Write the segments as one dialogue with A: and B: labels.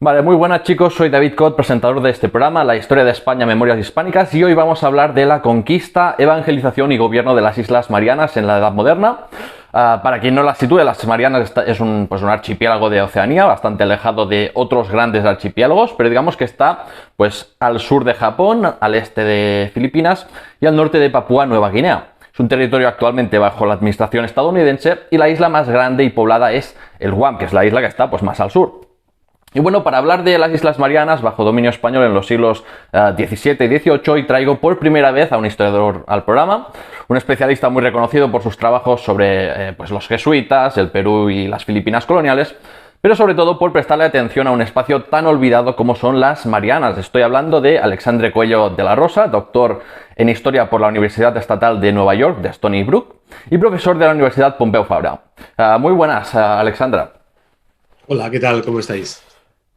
A: Vale, muy buenas chicos, soy David Cot, presentador de este programa, La Historia de España, Memorias Hispánicas, y hoy vamos a hablar de la conquista, evangelización y gobierno de las Islas Marianas en la Edad Moderna. Para quien no las sitúe, las Marianas es un archipiélago de Oceanía, bastante alejado de otros grandes archipiélagos, pero digamos que está pues, al sur de Japón, al este de Filipinas y al norte de Papúa Nueva Guinea. Es un territorio actualmente bajo la administración estadounidense y la isla más grande y poblada es el Guam, que es la isla que está pues, más al sur. Y bueno, para hablar de las Islas Marianas bajo dominio español en los siglos XVII y XVIII, hoy traigo por primera vez a un historiador al programa, un especialista muy reconocido por sus trabajos sobre pues los jesuitas, el Perú y las Filipinas coloniales, pero sobre todo por prestarle atención a un espacio tan olvidado como son las Marianas. Estoy hablando de Alexandre Cuello de la Rosa, doctor en Historia por la Universidad Estatal de Nueva York, de Stony Brook, y profesor de la Universidad Pompeu Fabra. Muy buenas, Alexandra.
B: Hola, ¿qué tal? ¿Cómo estáis?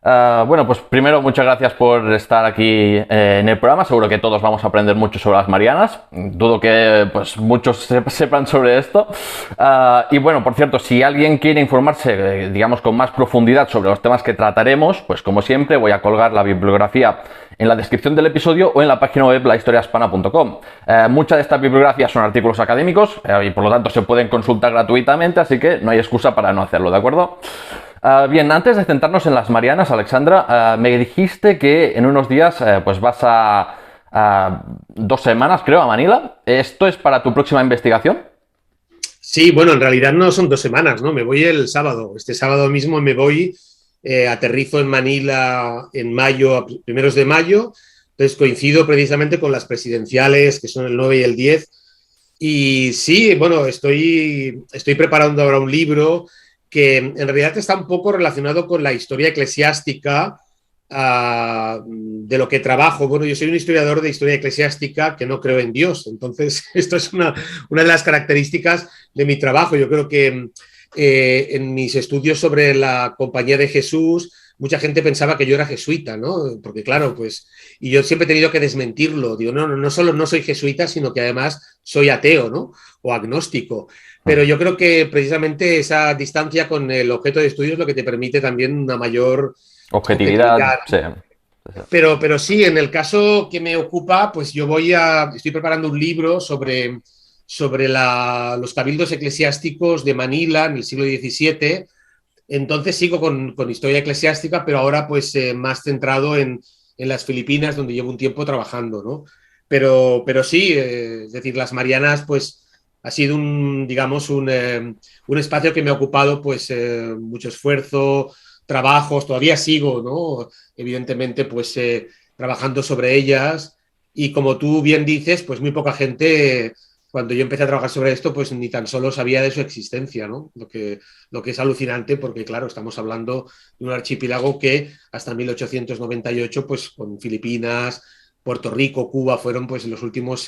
A: Bueno, pues primero muchas gracias por estar aquí en el programa. Seguro que todos vamos a aprender mucho sobre las Marianas. Dudo que pues muchos sepan sobre esto. Y bueno, por cierto, si alguien quiere informarse, digamos, con más profundidad sobre los temas que trataremos, pues como siempre voy a colgar la bibliografía en la descripción del episodio o en la página web lahistoriahispana.com. Muchas de estas bibliografías son artículos académicos y por lo tanto se pueden consultar gratuitamente, así que no hay excusa para no hacerlo, ¿de acuerdo? Bien, antes de centrarnos en las Marianas, Alexandra, me dijiste que en unos días pues vas a 2 semanas, creo, a Manila. ¿Esto es para tu próxima investigación?
B: Sí, bueno, en realidad no son 2 semanas, ¿no? Me voy el sábado. Este sábado mismo me voy, aterrizo en Manila en mayo, a primeros de mayo. Entonces coincido precisamente con las presidenciales, que son el 9 y el 10. Y sí, bueno, estoy preparando ahora un libro que en realidad está un poco relacionado con la historia eclesiástica de lo que trabajo. Bueno, yo soy un historiador de historia eclesiástica que no creo en Dios. Entonces, esto es una de las características de mi trabajo. Yo creo que en mis estudios sobre la Compañía de Jesús, mucha gente pensaba que yo era jesuita, ¿no? Porque claro, pues, y yo siempre he tenido que desmentirlo. Digo, no, no, no solo no soy jesuita, sino que además soy ateo, ¿no? O agnóstico. Pero yo creo que precisamente esa distancia con el objeto de estudio es lo que te permite también una mayor
A: Objetividad,
B: objetividad.
A: sí.
B: Pero sí, en el caso que me ocupa, pues estoy preparando un libro sobre los cabildos eclesiásticos de Manila en el siglo XVII. Entonces sigo con historia eclesiástica, pero ahora pues más centrado en las Filipinas, donde llevo un tiempo trabajando, ¿no? Pero sí, es decir, las Marianas, pues ha sido digamos, un espacio que me ha ocupado pues mucho esfuerzo, trabajos, todavía sigo, ¿no? Evidentemente, pues trabajando sobre ellas. Y como tú bien dices, pues muy poca gente, cuando yo empecé a trabajar sobre esto, pues ni tan solo sabía de su existencia, ¿no? Lo que es alucinante porque, claro, estamos hablando de un archipiélago que hasta 1898, pues con Filipinas, Puerto Rico, Cuba, fueron pues las últimas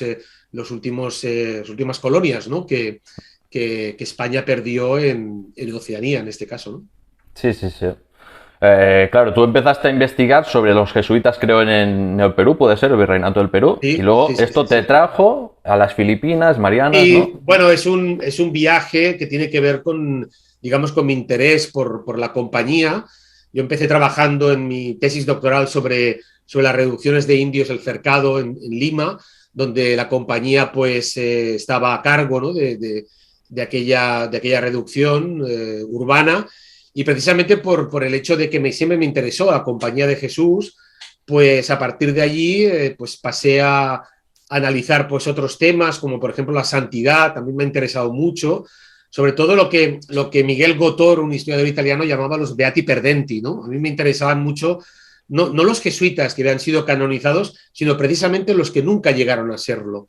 B: colonias, ¿no? Que España perdió en Oceanía, en este caso, ¿no?
A: Sí, sí, sí. Claro, tú empezaste a investigar sobre los jesuitas, creo, en el Perú, puede ser, el virreinato del Perú, y
B: Sí,
A: luego
B: sí, sí,
A: esto
B: sí,
A: te
B: sí.
A: trajo a las Filipinas, Marianas,
B: Y
A: ¿no?
B: bueno, es un viaje que tiene que ver con, digamos, con mi interés por la compañía. Yo empecé trabajando en mi tesis doctoral sobre las reducciones de indios, el cercado en Lima, donde la compañía pues estaba a cargo, ¿no? de aquella reducción urbana. Y precisamente por el hecho de que siempre me interesó la compañía de Jesús, pues a partir de allí pues pasé a analizar pues otros temas, como por ejemplo la santidad, también me ha interesado mucho, sobre todo lo que Miguel Gotor, un historiador italiano, llamaba los beati perdenti, ¿no? A mí me interesaban mucho, no los jesuitas que habían sido canonizados, sino precisamente los que nunca llegaron a serlo.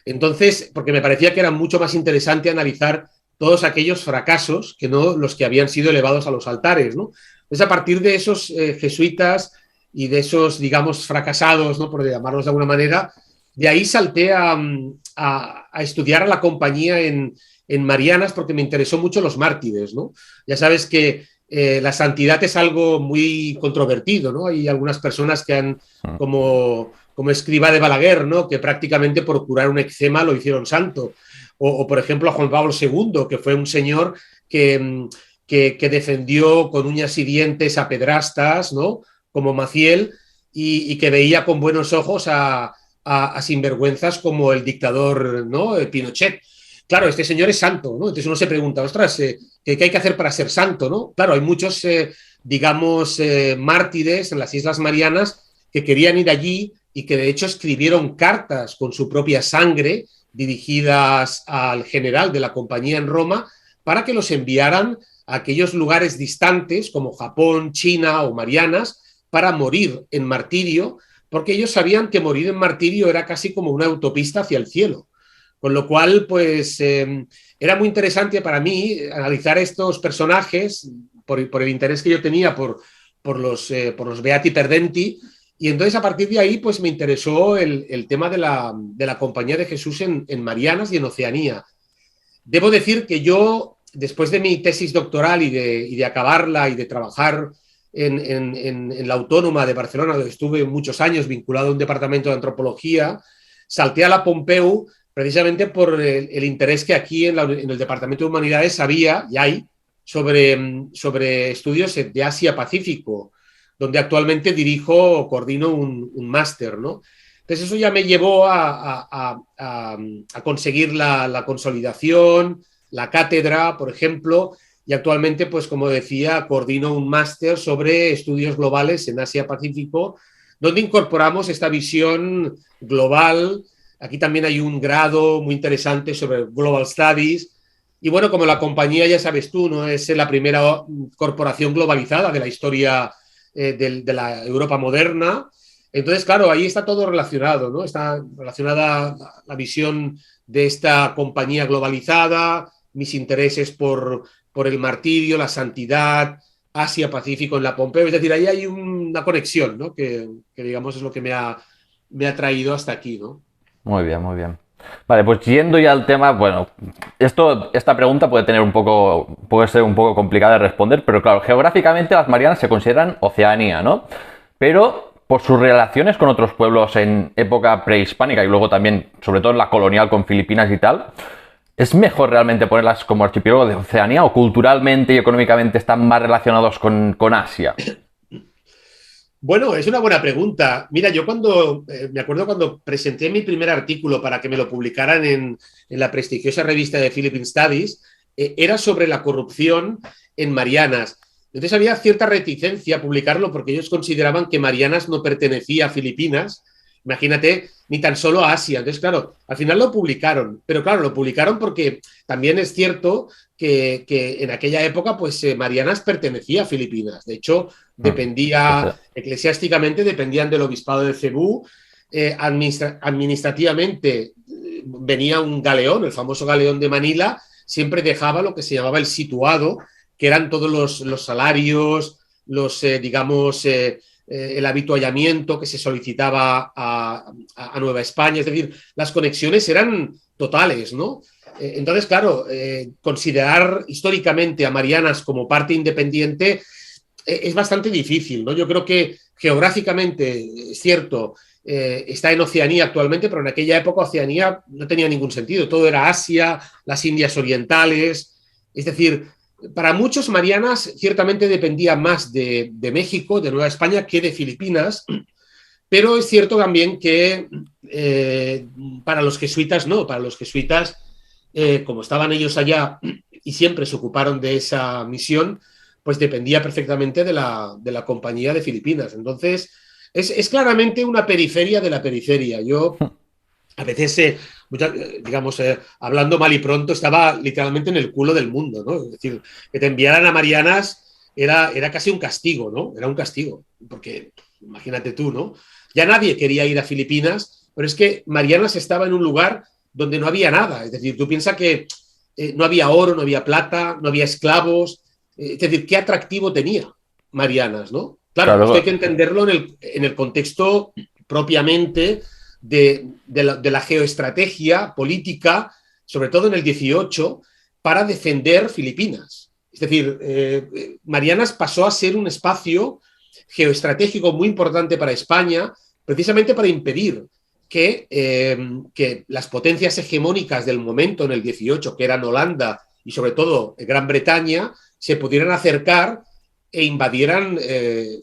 B: Entonces, porque me parecía que era mucho más interesante analizar todos aquellos fracasos que no los que habían sido elevados a los altares, ¿no? Entonces, a partir de esos jesuitas y de esos, digamos, fracasados, ¿no? Por llamarlos de alguna manera, de ahí salté a estudiar a la compañía en Marianas porque me interesó mucho los mártires, ¿no? Ya sabes que la santidad es algo muy controvertido, ¿no? Hay algunas personas que han, como Escrivá de Balaguer, ¿no? Que prácticamente por curar un eczema lo hicieron santo. O por ejemplo, a Juan Pablo II, que fue un señor que, que defendió con uñas y dientes a pedrastas, ¿no? Como Maciel, y que veía con buenos ojos a sinvergüenzas como el dictador, ¿no? Pinochet. Claro, este señor es santo, ¿no? Entonces uno se pregunta, ostras, ¿qué hay que hacer para ser santo, ¿no? Claro, hay muchos, digamos, mártires en las Islas Marianas que querían ir allí y que de hecho escribieron cartas con su propia sangre dirigidas al general de la compañía en Roma para que los enviaran a aquellos lugares distantes como Japón, China o Marianas para morir en martirio, porque ellos sabían que morir en martirio era casi como una autopista hacia el cielo. Con lo cual, pues era muy interesante para mí analizar estos personajes por el interés que yo tenía por los Beati Perdenti. Y entonces a partir de ahí pues me interesó el tema de la Compañía de Jesús en Marianas y en Oceanía. Debo decir que yo, después de mi tesis doctoral y de acabarla y de trabajar en la Autónoma de Barcelona, donde estuve muchos años vinculado a un departamento de antropología, salté a la Pompeu precisamente por el interés que aquí en el Departamento de Humanidades había y hay sobre estudios de Asia-Pacífico, donde actualmente dirijo o coordino un máster, ¿no? Entonces eso ya me llevó a conseguir la consolidación, la cátedra, por ejemplo, y actualmente, pues como decía, coordino un máster sobre estudios globales en Asia-Pacífico, donde incorporamos esta visión global. Aquí también hay un grado muy interesante sobre Global Studies. Y bueno, como la compañía, ya sabes tú, ¿no? Es la primera corporación globalizada de la historia de la Europa moderna. Entonces, claro, ahí está todo relacionado, ¿no? Está relacionada la visión de esta compañía globalizada, mis intereses por el martirio, la santidad, Asia-Pacífico en la Pompeu. Es decir, ahí hay una conexión, ¿no? Que digamos es lo que me ha traído hasta aquí, ¿no?
A: Muy bien, muy bien. Vale, pues yendo ya al tema, bueno, esta pregunta puede ser un poco complicada de responder, pero claro, geográficamente las Marianas se consideran Oceanía, ¿no? Pero por sus relaciones con otros pueblos en época prehispánica y luego también, sobre todo en la colonial con Filipinas y tal, ¿es mejor realmente ponerlas como archipiélago de Oceanía o culturalmente y económicamente están más relacionados con Asia?
B: Bueno, es una buena pregunta. Mira, yo me acuerdo cuando presenté mi primer artículo para que me lo publicaran en la prestigiosa revista de Philippine Studies, era sobre la corrupción en Marianas. Entonces había cierta reticencia a publicarlo porque ellos consideraban que Marianas no pertenecía a Filipinas, imagínate, ni tan solo a Asia. Entonces, claro, al final lo publicaron, pero claro, lo publicaron porque también es cierto que en aquella época, pues Marianas pertenecía a Filipinas. De hecho, eclesiásticamente dependían del obispado de Cebú, administrativamente venía un galeón, el famoso galeón de Manila, siempre dejaba lo que se llamaba el situado, que eran todos los salarios, digamos, el habituallamiento que se solicitaba a Nueva España, es decir, las conexiones eran totales, ¿no? Entonces, claro, considerar históricamente a Marianas como parte independiente es bastante difícil, ¿no? Yo creo que geográficamente, es cierto, está en Oceanía actualmente, pero en aquella época Oceanía no tenía ningún sentido. Todo era Asia, las Indias Orientales. Es decir, para muchos Marianas ciertamente dependía más de México, de Nueva España, que de Filipinas, pero es cierto también que para los jesuitas no, para los jesuitas, como estaban ellos allá y siempre se ocuparon de esa misión, pues dependía perfectamente de la compañía de Filipinas. Entonces, es claramente una periferia de la periferia. Yo a veces, digamos, hablando mal y pronto, estaba literalmente en el culo del mundo, ¿no? Es decir, que te enviaran a Marianas era casi un castigo, ¿no? Era un castigo, porque imagínate tú, ¿no? Ya nadie quería ir a Filipinas, pero es que Marianas estaba en un lugar donde no había nada. Es decir, tú piensas que no había oro, no había plata, no había esclavos. Es decir, ¿qué atractivo tenía Marianas, no? Claro, esto hay que
A: Claro,
B: entenderlo en el contexto propiamente de la geoestrategia política, sobre todo en el 18, para defender Filipinas. Es decir, Marianas pasó a ser un espacio geoestratégico muy importante para España, precisamente para impedir que las potencias hegemónicas del momento en el 18, que eran Holanda y sobre todo Gran Bretaña, se pudieran acercar e invadieran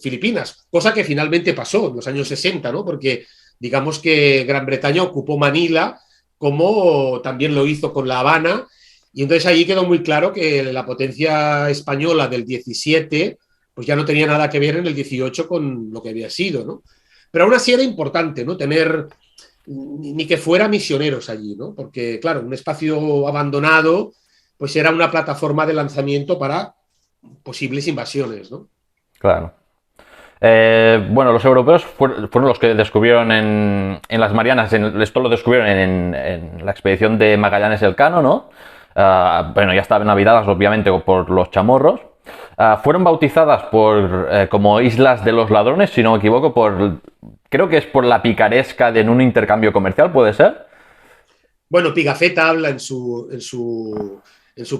B: Filipinas, cosa que finalmente pasó en los años 60, ¿no? Porque digamos que Gran Bretaña ocupó Manila, como también lo hizo con La Habana, y entonces allí quedó muy claro que la potencia española del 17 pues ya no tenía nada que ver en el 18 con lo que había sido, ¿no? Pero aún así era importante, ¿no? Tener ni que fuera misioneros allí, ¿no? Porque, claro, un espacio abandonado, pues era una plataforma de lanzamiento para posibles invasiones, ¿no?
A: Claro. Bueno, los europeos fueron los que descubrieron en las Marianas, esto lo descubrieron en la expedición de Magallanes Elcano, ¿no? Bueno, ya estaban habitadas obviamente por los chamorros. Fueron bautizadas como Islas de los Ladrones, si no me equivoco, creo que es por la picaresca en un intercambio comercial, ¿puede ser?
B: Bueno, Pigafetta habla en su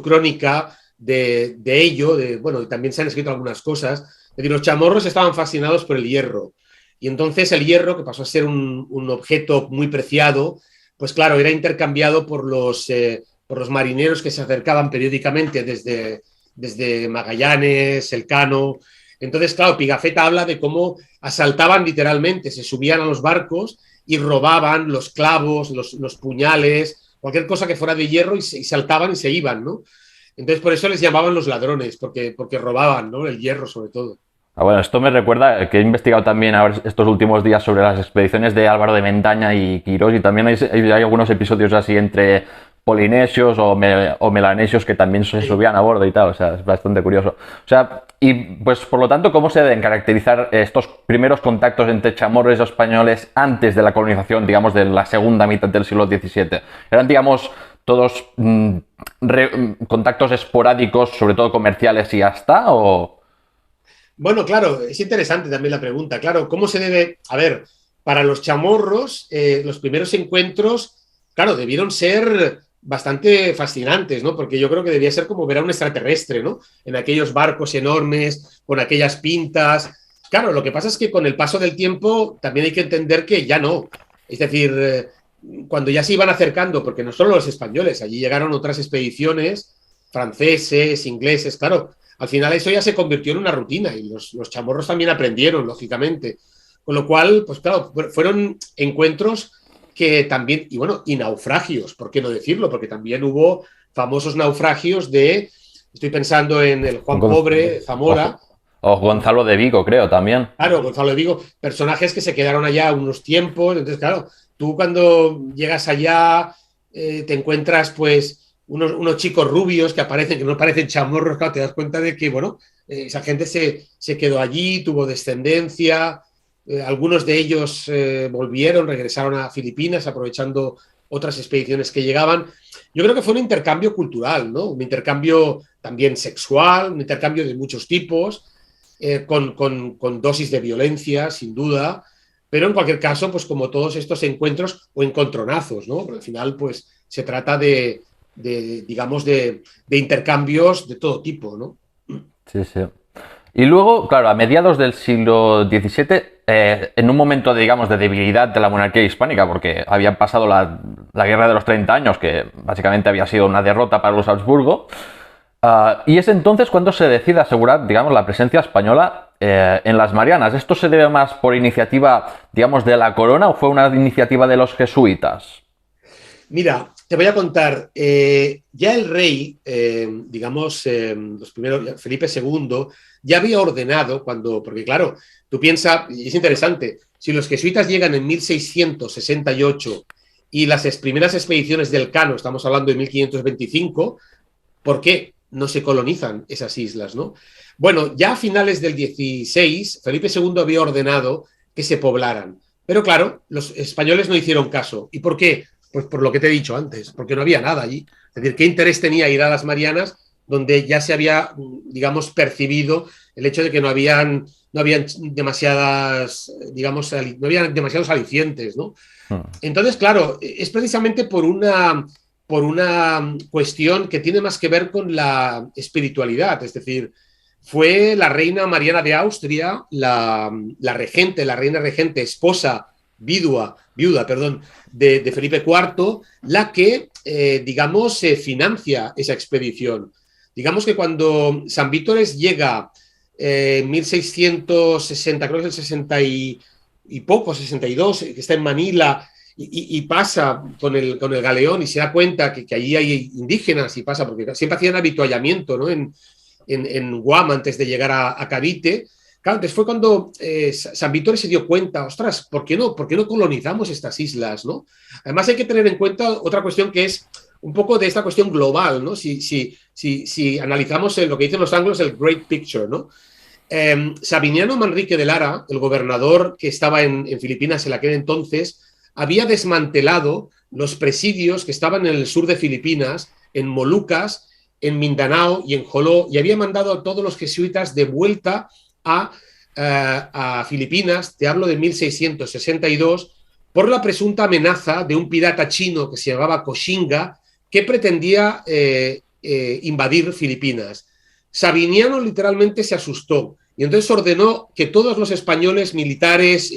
B: crónica de ello, bueno, y también se han escrito algunas cosas. Es decir, los chamorros estaban fascinados por el hierro. Y entonces el hierro, que pasó a ser un objeto muy preciado, pues claro, era intercambiado por los marineros que se acercaban periódicamente desde Magallanes, Elcano. Entonces, claro, Pigafetta habla de cómo asaltaban literalmente, se subían a los barcos y robaban los clavos, los puñales, cualquier cosa que fuera de hierro y saltaban y se iban, ¿no? Entonces por eso les llamaban los ladrones, porque robaban, ¿no? El hierro sobre todo.
A: Bueno, esto me recuerda que he investigado también estos últimos días sobre las expediciones de Álvaro de Mendaña y Quirós, y también hay algunos episodios así entre polinesios o melanesios que también se subían a bordo y tal, o sea, es bastante curioso. O sea, y pues por lo tanto, ¿cómo se deben caracterizar estos primeros contactos entre chamorros españoles antes de la colonización, digamos, de la segunda mitad del siglo XVII? ¿Eran, digamos, todos contactos esporádicos, sobre todo comerciales y ya está, o...?
B: Bueno, claro, es interesante también la pregunta. Claro, ¿cómo se debe? A ver, para los chamorros, los primeros encuentros, claro, debieron ser bastante fascinantes, ¿no? Porque yo creo que debía ser como ver a un extraterrestre, ¿no? En aquellos barcos enormes, con aquellas pintas. Claro, lo que pasa es que con el paso del tiempo también hay que entender que ya no. Es decir, cuando ya se iban acercando, porque no solo los españoles, allí llegaron otras expediciones, franceses, ingleses, claro, al final eso ya se convirtió en una rutina y los chamorros también aprendieron, lógicamente. Con lo cual, pues claro, fueron encuentros que también, y bueno, y naufragios, ¿por qué no decirlo? Porque también hubo famosos naufragios estoy pensando en el Juan Pobre, Zamora.
A: O Gonzalo de Vigo, creo, también.
B: Claro, Gonzalo de Vigo, personajes que se quedaron allá unos tiempos. Entonces, claro, tú cuando llegas allá te encuentras pues unos chicos rubios que aparecen, que no parecen chamorros, claro, te das cuenta de que, bueno, esa gente se quedó allí, tuvo descendencia, algunos de ellos volvieron, regresaron a Filipinas aprovechando otras expediciones que llegaban. Yo creo que fue un intercambio cultural, ¿no? Un intercambio también sexual, un intercambio de muchos tipos con dosis de violencia, sin duda, pero en cualquier caso, pues como todos estos encuentros o encontronazos, ¿no? Porque al final, pues se trata digamos, de intercambios de todo tipo, ¿no?
A: Sí, sí. Y luego, claro, a mediados del siglo XVII, en un momento, digamos, de debilidad de la monarquía hispánica, porque había pasado la Guerra de los 30 años, que básicamente había sido una derrota para los Habsburgo, y es entonces cuando se decide asegurar, digamos, la presencia española en las Marianas. ¿Esto se debe más por iniciativa, digamos, de la corona o fue una iniciativa de los jesuitas?
B: Mira, te voy a contar, ya el rey, digamos, los primeros, Felipe II, ya había ordenado porque claro, tú piensas, y es interesante, si los jesuitas llegan en 1668 y las primeras expediciones del Cano, estamos hablando de 1525, ¿por qué no se colonizan esas islas, no? Bueno, ya a finales del 16, Felipe II había ordenado que se poblaran, pero claro, los españoles no hicieron caso. ¿Y por qué? Pues por lo que te he dicho antes, porque no había nada allí. Es decir, ¿qué interés tenía ir a las Marianas donde ya se había, digamos, percibido el hecho de que no habían demasiadas, digamos, no habían demasiados alicientes, ¿no? Entonces, claro, es precisamente por una cuestión que tiene más que ver con la espiritualidad, es decir, fue la reina Mariana de Austria, la reina regente, esposa, viuda, perdón, de Felipe IV, la que, digamos, financia esa expedición. Digamos que cuando San Vítores llega en 1660, creo que es el 60 y poco, 62, que está en Manila y pasa con el galeón y se da cuenta que allí hay indígenas y pasa, porque siempre hacían avituallamiento, ¿no? En Guam antes de llegar a Cavite. Claro, entonces fue cuando San Vítores se dio cuenta, ostras, ¿por qué no colonizamos estas islas, ¿no? Además hay que tener en cuenta otra cuestión que es un poco de esta cuestión global, ¿no? Si analizamos lo que dicen los anglos, el Great Picture, ¿no? Sabiniano Manrique de Lara, el gobernador que estaba en Filipinas en aquel entonces, había desmantelado los presidios que estaban en el sur de Filipinas, en Molucas, en Mindanao y en Joló, y había mandado a todos los jesuitas de vuelta a Filipinas, te hablo de 1662, por la presunta amenaza de un pirata chino que se llamaba Coshinga, que pretendía invadir Filipinas. Sabiniano literalmente se asustó y entonces ordenó que todos los españoles, militares,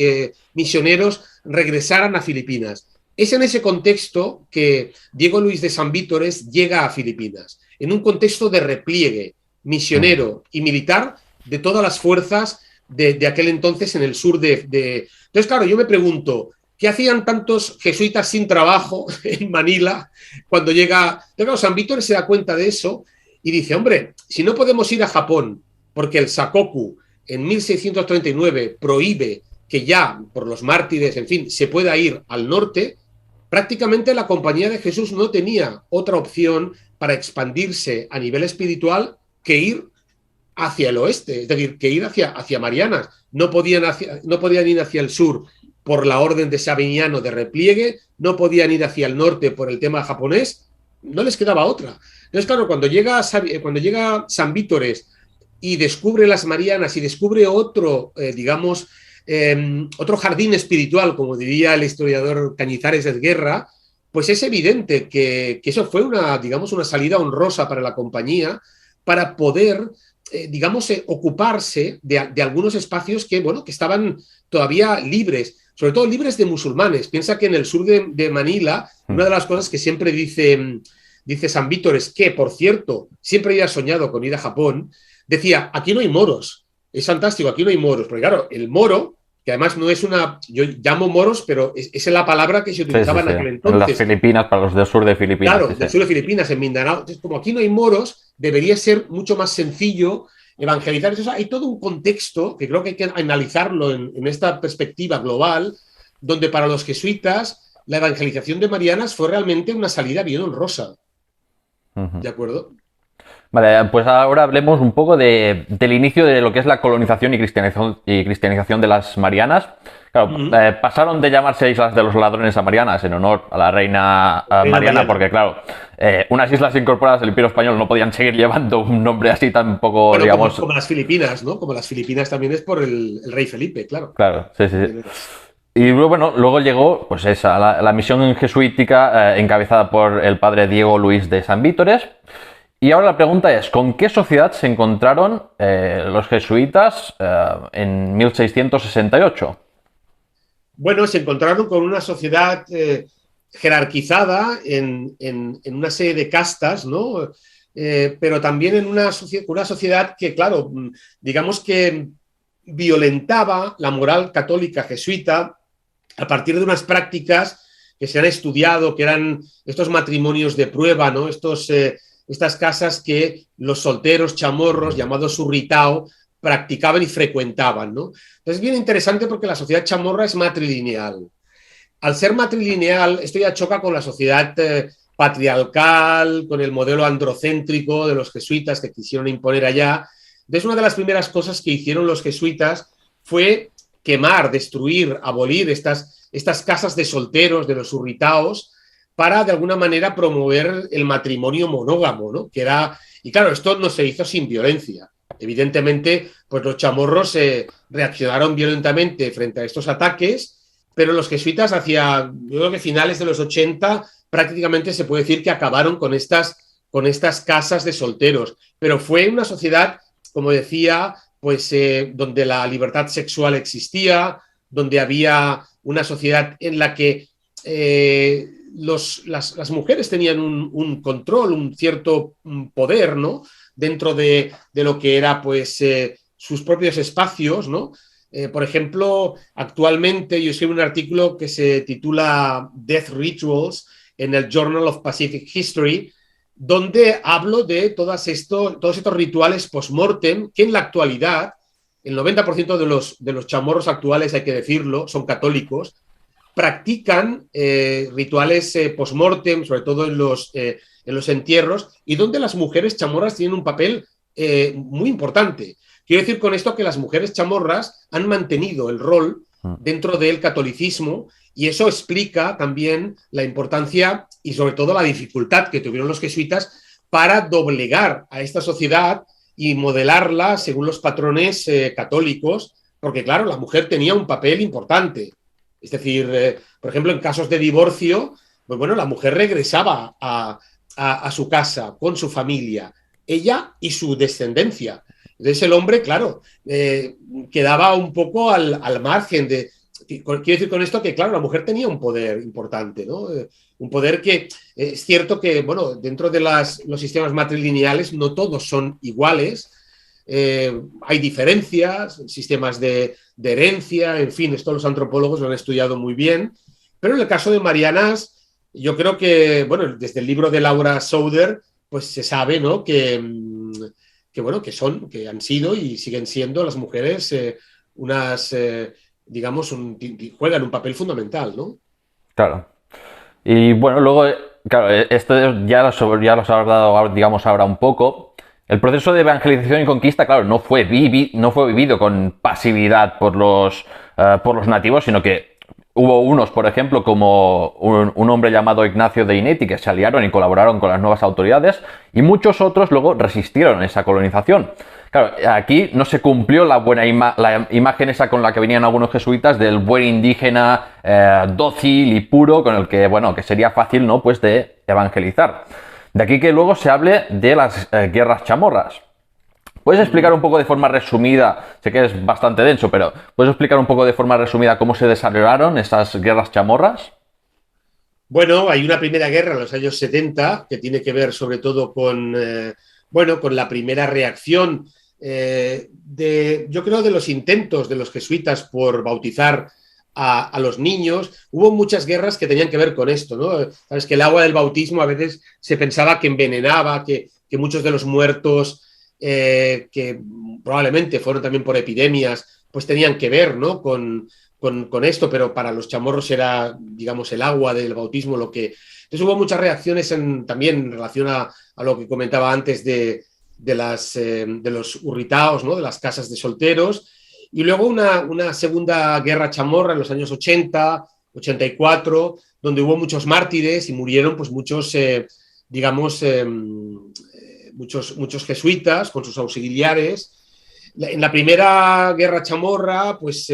B: misioneros, regresaran a Filipinas. Es en ese contexto que Diego Luis de Sanvítores llega a Filipinas, en un contexto de repliegue misionero y militar de todas las fuerzas de aquel entonces en el sur de... Entonces, claro, yo me pregunto, ¿qué hacían tantos jesuitas sin trabajo en Manila cuando llega? Entonces, claro, San Vítores se da cuenta de eso y dice, hombre, si no podemos ir a Japón porque el Sakoku en 1639 prohíbe que ya por los mártires, en fin, se pueda ir al norte, prácticamente la Compañía de Jesús no tenía otra opción para expandirse a nivel espiritual que ir hacia el oeste, es decir, que ir hacia Marianas. No podían ir hacia el sur por la orden de Sabiniano de repliegue, no podían ir hacia el norte por el tema japonés, no les quedaba otra. Entonces, claro, cuando llega San Vítores y descubre las Marianas y descubre otro, otro jardín espiritual, como diría el historiador Cañizares de Guerra, pues es evidente que eso fue una salida honrosa para la compañía para poder, ocuparse de algunos espacios que estaban todavía libres, sobre todo libres de musulmanes. Piensa que en el sur de Manila, una de las cosas que siempre dice San Vítores, que por cierto, siempre había soñado con ir a Japón, decía, aquí no hay moros, es fantástico, aquí no hay moros, porque claro, el moro, que además no es yo llamo moros, pero es la palabra que se utilizaba en aquel entonces.
A: En las Filipinas, para los del sur de Filipinas.
B: Claro, del sur de Filipinas, en Mindanao. Entonces, como aquí no hay moros, debería ser mucho más sencillo evangelizar. Entonces, hay todo un contexto que creo que hay que analizarlo en esta perspectiva global, donde para los jesuitas la evangelización de Marianas fue realmente una salida bien honrosa. ¿De acuerdo?
A: Vale, pues ahora hablemos un poco del inicio de lo que es la colonización y cristianización de las Marianas. Claro, pasaron de llamarse Islas de los Ladrones a Marianas en honor a la reina Mariana, porque claro, unas islas incorporadas al Imperio Español no podían seguir llevando un nombre así tampoco,
B: bueno,
A: digamos...
B: Como las Filipinas, ¿no? Como las Filipinas también es por el rey Felipe, claro.
A: Claro, sí. Y luego llegó pues la misión jesuítica encabezada por el padre Diego Luis de Sanvítores. Y ahora la pregunta es, ¿con qué sociedad se encontraron los jesuitas en 1668?
B: Bueno, se encontraron con una sociedad jerarquizada en una serie de castas, ¿no? Pero también en una sociedad que, claro, digamos que violentaba la moral católica jesuita a partir de unas prácticas que se han estudiado, que eran estos matrimonios de prueba, ¿no? Estas casas que los solteros chamorros, llamados surritao, practicaban y frecuentaban, ¿no? Entonces es bien interesante porque la sociedad chamorra es matrilineal. Al ser matrilineal, esto ya choca con la sociedad patriarcal, con el modelo androcéntrico de los jesuitas que quisieron imponer allá. Entonces, una de las primeras cosas que hicieron los jesuitas fue quemar, destruir, abolir estas casas de solteros, de los surritaos, para de alguna manera promover el matrimonio monógamo, ¿no? Y claro, esto no se hizo sin violencia. Evidentemente, pues los chamorros reaccionaron violentamente frente a estos ataques, pero los jesuitas yo creo que finales de los 80 prácticamente se puede decir que acabaron con estas casas de solteros. Pero fue una sociedad, como decía, pues donde la libertad sexual existía, donde había una sociedad en la que las mujeres tenían un control, un cierto poder, ¿no? dentro de lo que era pues sus propios espacios, ¿no? Por ejemplo, actualmente yo escribo un artículo que se titula Death Rituals en el Journal of Pacific History, donde hablo de todos estos rituales post-mortem que en la actualidad, el 90% de los chamorros actuales, hay que decirlo, son católicos, practican rituales post-mortem, sobre todo en los entierros, y donde las mujeres chamorras tienen un papel muy importante. Quiero decir con esto que las mujeres chamorras han mantenido el rol dentro del catolicismo, y eso explica también la importancia y sobre todo la dificultad que tuvieron los jesuitas para doblegar a esta sociedad y modelarla según los patrones católicos, porque claro, la mujer tenía un papel importante. Es decir, por ejemplo, en casos de divorcio, pues bueno, la mujer regresaba a su casa con su familia, ella y su descendencia. Entonces el hombre, claro, quedaba un poco al margen de... Quiero decir con esto que, claro, la mujer tenía un poder importante, ¿no? Un poder que es cierto que, bueno, dentro de los sistemas matrilineales no todos son iguales. Hay diferencias, sistemas de herencia, en fin, esto los antropólogos lo han estudiado muy bien. Pero en el caso de Marianas, yo creo que, bueno, desde el libro de Laura Souder, pues se sabe, ¿no? Que bueno, que han sido y siguen siendo las mujeres unas, digamos, juegan un papel fundamental, ¿no?
A: Claro. Y bueno, luego, claro, esto ya los has dado, digamos, ahora un poco. El proceso de evangelización y conquista, claro, no fue vivido con pasividad por los nativos, sino que hubo unos, por ejemplo, como un hombre llamado Ignacio de Inetti, que se aliaron y colaboraron con las nuevas autoridades, y muchos otros luego resistieron esa colonización. Claro, aquí no se cumplió la buena la imagen esa con la que venían algunos jesuitas del buen indígena dócil y puro, con el que, bueno, que sería fácil, ¿no?, pues de evangelizar. De aquí que luego se hable de las guerras chamorras. ¿Puedes explicar un poco de forma resumida, sé que es bastante denso, pero ¿puedes explicar un poco de forma resumida cómo se desarrollaron esas guerras chamorras?
B: Bueno, hay una primera guerra en los años 70 que tiene que ver sobre todo con, bueno, con la primera reacción yo creo, de los intentos de los jesuitas por bautizar a los niños. Hubo muchas guerras que tenían que ver con esto, ¿no? Sabes que el agua del bautismo a veces se pensaba que envenenaba, que muchos de los muertos, que probablemente fueron también por epidemias, pues tenían que ver, ¿no?, con esto, pero para los chamorros era, digamos, el agua del bautismo lo que... Entonces hubo muchas reacciones también en relación a lo que comentaba antes de los urritaos, ¿no?, de las casas de solteros, y luego una segunda guerra chamorra en los años 80, 84, donde hubo muchos mártires y murieron pues muchos, digamos, muchos jesuitas con sus auxiliares. En la primera guerra chamorra, pues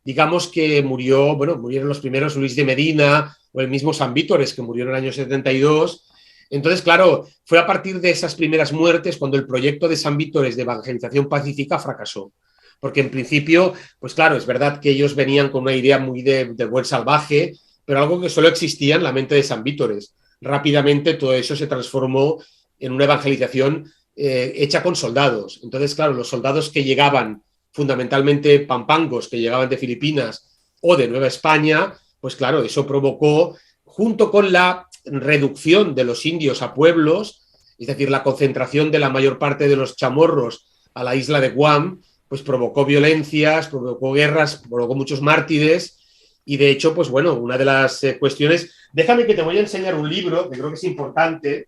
B: digamos que murieron los primeros Luis de Medina o el mismo San Vítores, que murió en el año 72. Entonces, claro, fue a partir de esas primeras muertes cuando el proyecto de San Vítores de evangelización pacífica fracasó. Porque en principio, pues claro, es verdad que ellos venían con una idea muy de buen salvaje, pero algo que solo existía en la mente de San Vítores. Rápidamente todo eso se transformó en una evangelización hecha con soldados. Entonces, claro, los soldados que llegaban, fundamentalmente pampangos, que llegaban de Filipinas o de Nueva España, pues claro, eso provocó, junto con la reducción de los indios a pueblos, es decir, la concentración de la mayor parte de los chamorros a la isla de Guam, pues provocó violencias, provocó guerras, provocó muchos mártires, y de hecho, pues bueno, una de las cuestiones... Déjame que te voy a enseñar un libro que creo que es importante.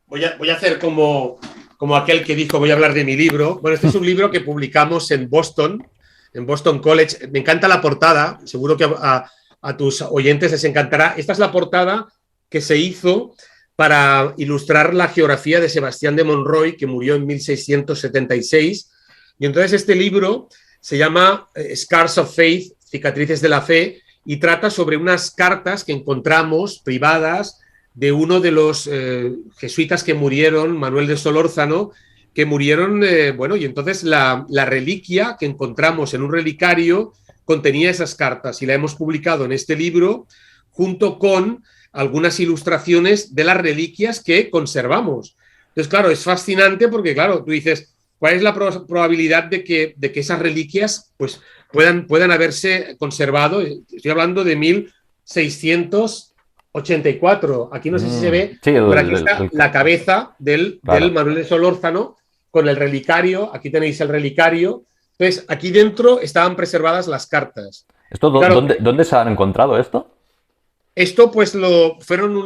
B: Voy a hacer como aquel que dijo, voy a hablar de mi libro. Bueno, este es un libro que publicamos en Boston College. Me encanta la portada, seguro que a tus oyentes les encantará. Esta es la portada que se hizo para ilustrar la geografía de Sebastián de Monroy, que murió en 1676. Y entonces este libro se llama Scars of Faith, Cicatrices de la Fe, y trata sobre unas cartas que encontramos privadas de uno de los jesuitas que murieron, Manuel de Solórzano, que murieron, bueno, y entonces la reliquia que encontramos en un relicario contenía esas cartas y la hemos publicado en este libro junto con algunas ilustraciones de las reliquias que conservamos. Entonces, claro, es fascinante porque, claro, tú dices, ¿cuál es la probabilidad de que esas reliquias pues, puedan haberse conservado? Estoy hablando de 1684. Aquí no sé si se ve,
A: Sí,
B: pero aquí está la cabeza del Manuel de Solórzano con el relicario. Aquí tenéis el relicario. Entonces, aquí dentro estaban preservadas las cartas.
A: ¿Esto
B: claro,
A: dónde se han encontrado esto?
B: Esto pues fueron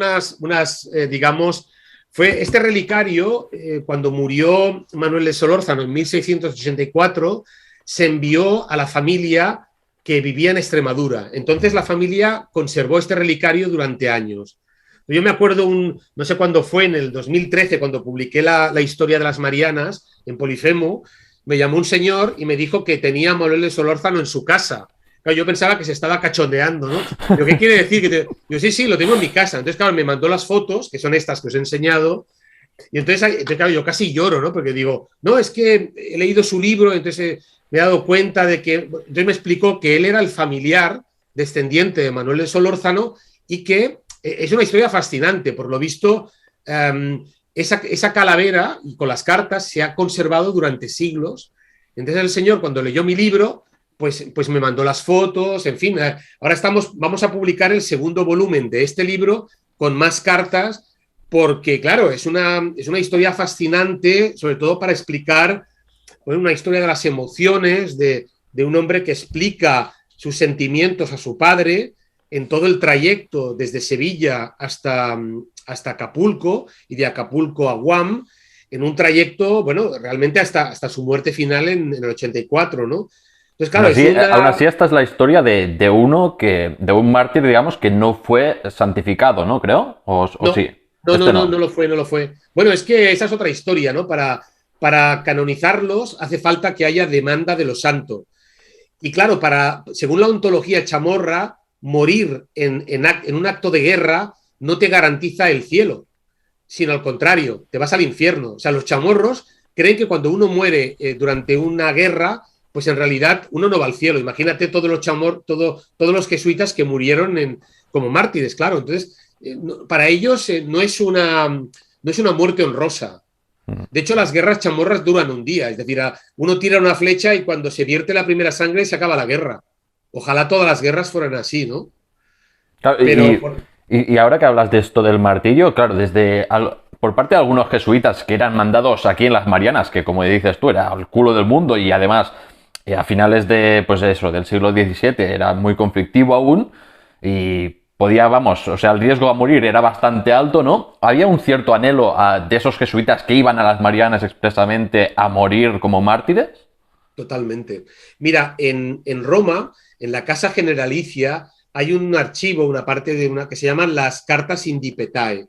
B: digamos, fue este relicario, cuando murió Manuel de Solórzano en 1684, se envió a la familia que vivía en Extremadura. Entonces la familia conservó este relicario durante años. Yo me acuerdo, no sé cuándo fue, en el 2013, cuando publiqué la historia de las Marianas en Polifemo, me llamó un señor y me dijo que tenía a Manuel de Solórzano en su casa. Claro, yo pensaba que se estaba cachondeando, ¿no? ¿Pero qué quiere decir? Yo, sí, lo tengo en mi casa. Entonces, claro, me mandó las fotos, que son estas que os he enseñado, y entonces claro, yo casi lloro, ¿no? Porque digo, no, es que he leído su libro, entonces me he dado cuenta de que... Entonces me explicó que él era el familiar descendiente de Manuel de Solórzano y que es una historia fascinante. Por lo visto, esa calavera y con las cartas se ha conservado durante siglos. Entonces el señor, cuando leyó mi libro, pues me mandó las fotos, en fin. Ahora vamos a publicar el segundo volumen de este libro con más cartas, porque, claro, es una historia fascinante, sobre todo para explicar una historia de las emociones de un hombre que explica sus sentimientos a su padre en todo el trayecto desde Sevilla hasta Acapulco y de Acapulco a Guam, en un trayecto, bueno, realmente hasta su muerte final en el 84, ¿no? Entonces, claro,
A: aún así, esta es la historia de un mártir, digamos, que no fue santificado, ¿no? Creo, o sí.
B: No lo fue. Bueno, es que esa es otra historia, ¿no? Para canonizarlos hace falta que haya demanda de lo santo. Y claro, según la ontología chamorra, morir en un acto de guerra no te garantiza el cielo, sino al contrario, te vas al infierno. O sea, los chamorros creen que cuando uno muere durante una guerra, pues en realidad uno no va al cielo. Imagínate todos los jesuitas que murieron como mártires, claro. Entonces, para ellos no es una muerte honrosa. De hecho, las guerras chamorras duran un día. Es decir, uno tira una flecha y cuando se vierte la primera sangre se acaba la guerra. Ojalá todas las guerras fueran así, ¿no?
A: Claro, y ahora que hablas de esto del martirio, claro, por parte de algunos jesuitas que eran mandados aquí en las Marianas, que como dices tú, era el culo del mundo y además a finales del siglo XVII era muy conflictivo aún y el riesgo a morir era bastante alto, ¿no? Había un cierto anhelo de esos jesuitas que iban a las Marianas expresamente a morir como mártires.
B: Totalmente. Mira, en Roma, en la Casa Generalicia, hay un archivo, una parte que se llaman las Cartas Indipetae,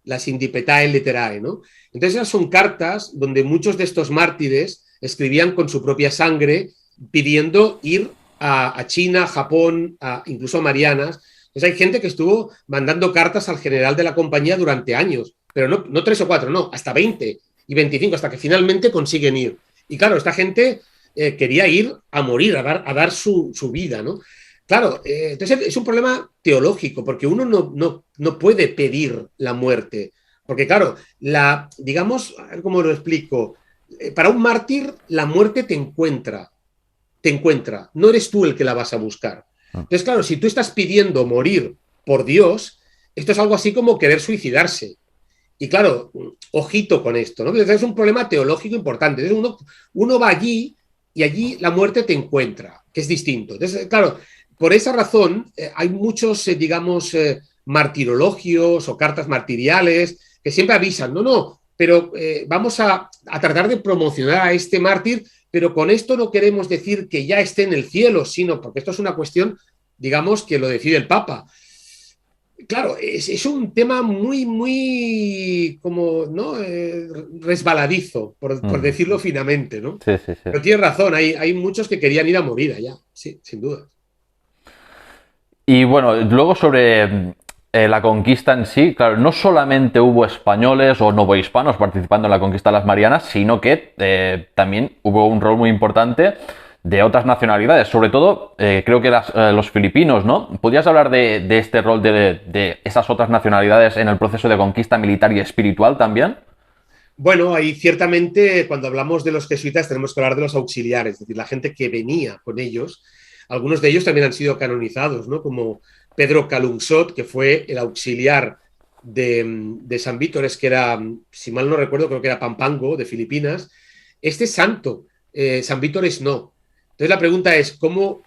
B: las Indipetae Litterae, ¿no? Entonces esas son cartas donde muchos de estos mártires escribían con su propia sangre pidiendo ir a China, a Japón, incluso a Marianas. Entonces hay gente que estuvo mandando cartas al general de la compañía durante años, pero no 3 o 4, no, hasta 20 y 25, hasta que finalmente consiguen ir. Y claro, esta gente quería ir a morir, a dar su vida, ¿no? Claro, entonces es un problema teológico, porque uno no puede pedir la muerte. Porque claro, digamos, a ver cómo lo explico, para un mártir la muerte te encuentra, no eres tú el que la vas a buscar. Entonces, claro, si tú estás pidiendo morir por Dios, esto es algo así como querer suicidarse. Y claro, ojito con esto, ¿no? Entonces es un problema teológico importante. Entonces uno va allí y allí la muerte te encuentra, que es distinto. Entonces, claro, por esa razón hay muchos, digamos, martirologios o cartas martiriales que siempre avisan, pero vamos a tratar de promocionar a este mártir, pero con esto no queremos decir que ya esté en el cielo, sino porque esto es una cuestión, digamos, que lo decide el Papa. Claro, es un tema muy, como, ¿no? Resbaladizo, por decirlo finamente, ¿no?
A: Sí.
B: Pero tienes razón, hay muchos que querían ir a morir allá, sí, sin duda.
A: Y bueno, luego sobre la conquista en sí, claro, no solamente hubo españoles o novohispanos participando en la conquista de las Marianas, sino que también hubo un rol muy importante de otras nacionalidades, sobre todo creo que los filipinos, ¿no? ¿Podrías hablar de este rol de esas otras nacionalidades en el proceso de conquista militar y espiritual también?
B: Bueno, ahí ciertamente cuando hablamos de los jesuitas tenemos que hablar de los auxiliares, es decir, la gente que venía con ellos. Algunos de ellos también han sido canonizados, ¿no? Como Pedro Calungsot, que fue el auxiliar de San Vítores, que era, si mal no recuerdo, creo que era Pampango, de Filipinas. Este es santo, San Vítores no. Entonces la pregunta es, ¿cómo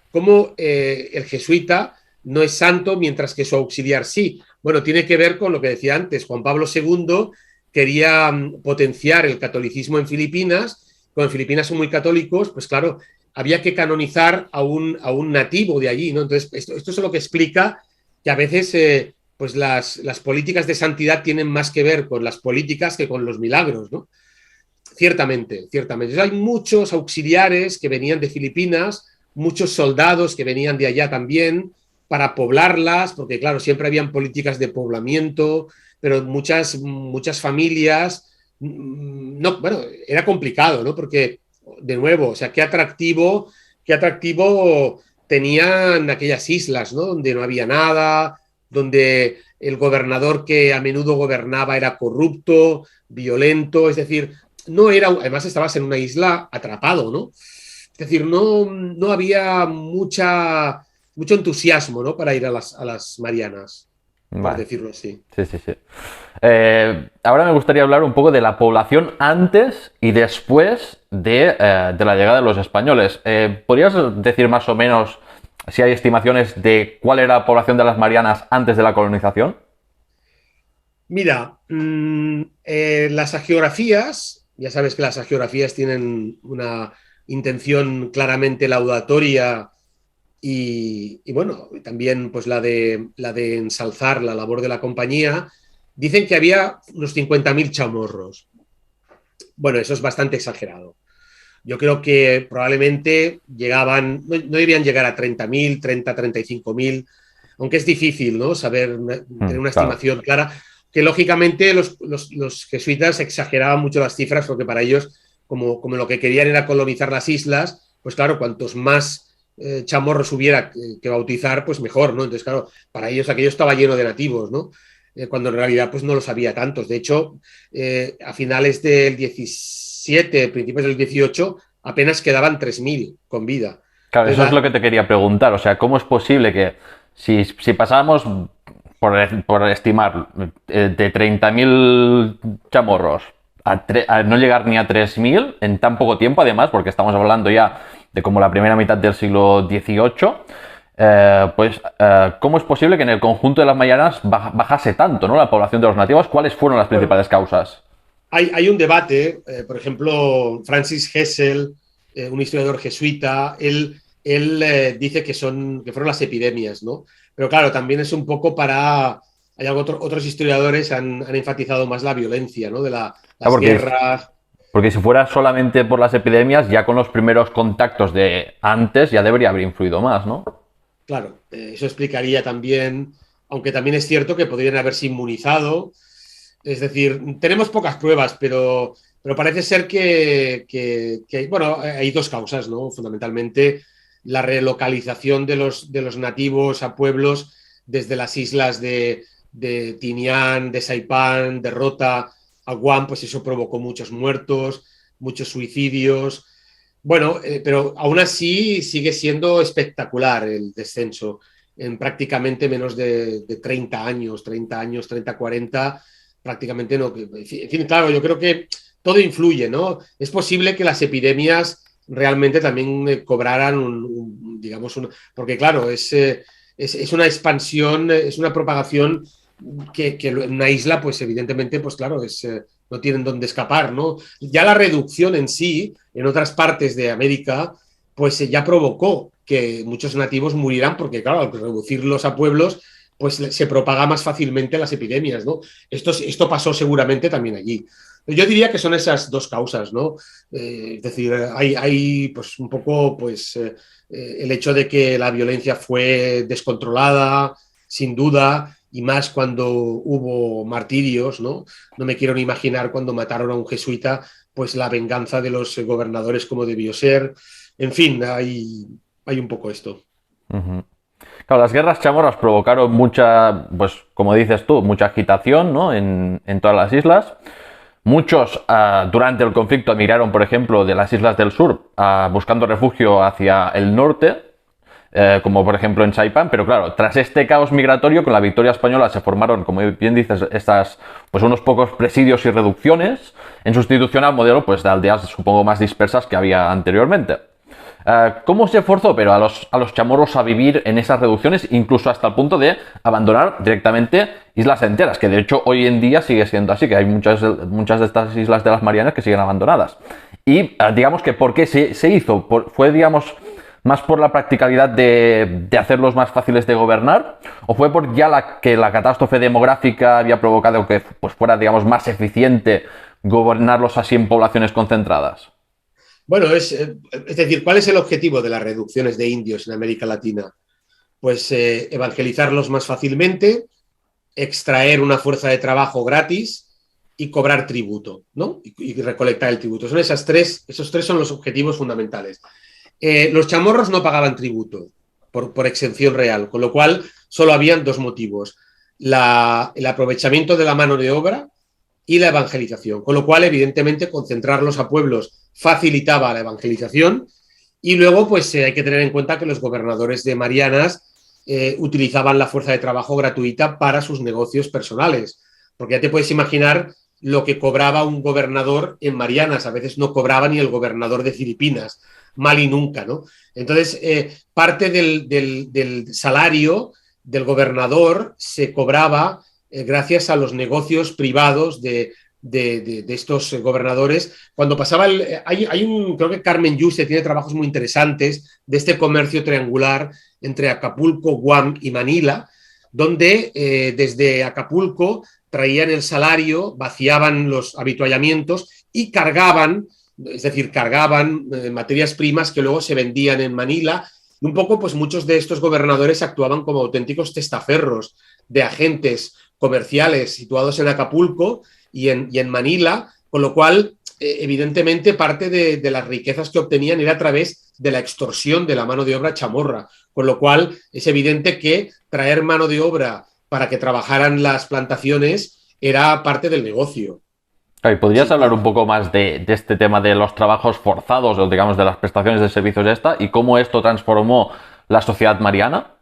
B: el jesuita no es santo mientras que su auxiliar sí? Bueno, tiene que ver con lo que decía antes, Juan Pablo II quería potenciar el catolicismo en Filipinas. Como en Filipinas son muy católicos, pues claro, había que canonizar a un nativo de allí, ¿no? Entonces, esto es lo que explica que a veces pues las políticas de santidad tienen más que ver con las políticas que con los milagros, ¿no? Ciertamente, ciertamente. Entonces, hay muchos auxiliares que venían de Filipinas, muchos soldados que venían de allá también para poblarlas, porque claro, siempre habían políticas de poblamiento, pero muchas familias, no, bueno, era complicado, ¿no? Porque, de nuevo, o sea, qué atractivo tenían aquellas islas, ¿no? Donde no había nada, donde el gobernador que a menudo gobernaba era corrupto, violento, es decir, no era, además estabas en una isla atrapado, ¿no? Es decir, no había mucho entusiasmo, ¿no? Para ir a las Marianas, por
A: Vale.
B: decirlo así.
A: Sí, sí, sí. Ahora me gustaría hablar un poco de la población antes y después de la llegada de los españoles. ¿Podrías decir más o menos si hay estimaciones de cuál era la población de las Marianas antes de la colonización?
B: Mira, las hagiografías, ya sabes que las hagiografías tienen una intención claramente laudatoria y bueno, también pues la de ensalzar la labor de la compañía, dicen que había unos 50.000 chamorros. Bueno, eso es bastante exagerado. Yo creo que probablemente no debían llegar a 30.000, 35.000, aunque es difícil, ¿no? Saber, tener una
A: Claro.
B: estimación clara, que lógicamente los jesuitas exageraban mucho las cifras porque para ellos, como lo que querían era colonizar las islas, pues claro, cuantos más chamorros hubiera que bautizar, pues mejor, ¿no? Entonces, claro, para ellos aquello estaba lleno de nativos, ¿no? Cuando en realidad pues no los había tantos. De hecho, a finales del 17, principios del 18, apenas quedaban 3.000 con vida.
A: Claro,
B: Entonces,
A: eso es lo que te quería preguntar. O sea, ¿cómo es posible que si pasamos, por estimar, de 30.000 chamorros a no llegar ni a 3.000 en tan poco tiempo, además, porque estamos hablando ya de como la primera mitad del siglo XVIII, ¿cómo es posible que en el conjunto de las Marianas bajase tanto, ¿no? La población de los nativos? ¿Cuáles fueron las
B: bueno,
A: principales causas?
B: hay un debate, por ejemplo, Francis Hessel, un historiador jesuita, él dice que fueron las epidemias, ¿no? Pero claro, también es un poco hay otros historiadores han enfatizado más la violencia, ¿no?
A: Ah,
B: Las guerras.
A: porque si fuera solamente por las epidemias, ya con los primeros contactos de antes ya debería haber influido más, ¿no?
B: Claro, eso explicaría también, aunque también es cierto que podrían haberse inmunizado. Es decir, tenemos pocas pruebas, pero parece ser bueno, hay dos causas, ¿no? Fundamentalmente, la relocalización de los nativos a pueblos desde las islas de Tinian, de Saipán, de Rota a Guam, pues eso provocó muchos muertos, muchos suicidios. Bueno, pero aún así sigue siendo espectacular el descenso. En prácticamente menos de 30 años, 30 años, 30, 40, prácticamente no. En fin, claro, yo creo que todo influye, ¿no? Es posible que las epidemias realmente también cobraran digamos, porque claro, es una expansión, es una propagación que en una isla, pues evidentemente, pues claro, no tienen dónde escapar, ¿no? Ya la reducción en sí, en otras partes de América, pues ya provocó que muchos nativos murieran porque, claro, al reducirlos a pueblos, pues se propaga más fácilmente las epidemias, ¿no? Esto pasó seguramente también allí. Yo diría que son esas dos causas, ¿no? Es decir, hay pues un poco pues el hecho de que la violencia fue descontrolada, sin duda, y más cuando hubo martirios, ¿no? No me quiero ni imaginar cuando mataron a un jesuita pues la venganza de los gobernadores como debió ser. En fin, hay un poco esto.
A: Ujú. Claro, las guerras chamorras provocaron mucha, pues como dices tú, mucha agitación, ¿no? En todas las islas. Muchos durante el conflicto emigraron, por ejemplo, de las islas del sur buscando refugio hacia el norte, como por ejemplo en Saipán, pero claro, tras este caos migratorio con la victoria española se formaron, como bien dices, pues unos pocos presidios y reducciones en sustitución al modelo pues de aldeas supongo más dispersas que había anteriormente. ¿Cómo se forzó pero a los chamorros a vivir en esas reducciones, incluso hasta el punto de abandonar directamente islas enteras? Que de hecho hoy en día sigue siendo así, que hay muchas de estas islas de las Marianas que siguen abandonadas. Y digamos que ¿por qué se hizo? ¿Fue, digamos, más por la practicalidad de hacerlos más fáciles de gobernar? ¿O fue por ya que la catástrofe demográfica había provocado que pues, fuera, digamos, más eficiente gobernarlos así en poblaciones concentradas?
B: Bueno, es decir, ¿cuál es el objetivo de las reducciones de indios en América Latina? Pues evangelizarlos más fácilmente, extraer una fuerza de trabajo gratis y cobrar tributo, ¿no? Y recolectar el tributo. Son esos tres son los objetivos fundamentales. Los chamorros no pagaban tributo por exención real, con lo cual solo habían dos motivos: el aprovechamiento de la mano de obra y la evangelización, con lo cual evidentemente concentrarlos a pueblos facilitaba la evangelización. Y luego pues hay que tener en cuenta que los gobernadores de Marianas utilizaban la fuerza de trabajo gratuita para sus negocios personales, porque ya te puedes imaginar lo que cobraba un gobernador en Marianas. A veces no cobraba ni el gobernador de Filipinas, mal y nunca, ¿no? Entonces, parte del salario del gobernador se cobraba gracias a los negocios privados de estos gobernadores. Cuando pasaba creo que Carmen Yuste tiene trabajos muy interesantes de este comercio triangular entre Acapulco, Guam y Manila, donde desde Acapulco traían el salario, vaciaban los habituallamientos y cargaban, es decir, cargaban materias primas que luego se vendían en Manila. Y un poco, pues muchos de estos gobernadores actuaban como auténticos testaferros de agentes comerciales situados en Acapulco y en Manila, con lo cual, evidentemente, parte de las riquezas que obtenían era a través de la extorsión de la mano de obra chamorra, con lo cual es evidente que traer mano de obra para que trabajaran las plantaciones era parte del negocio.
A: ¿Y podrías
B: Sí.
A: hablar un poco más de este tema de los trabajos forzados, o digamos de las prestaciones de servicios y cómo esto transformó la sociedad mariana?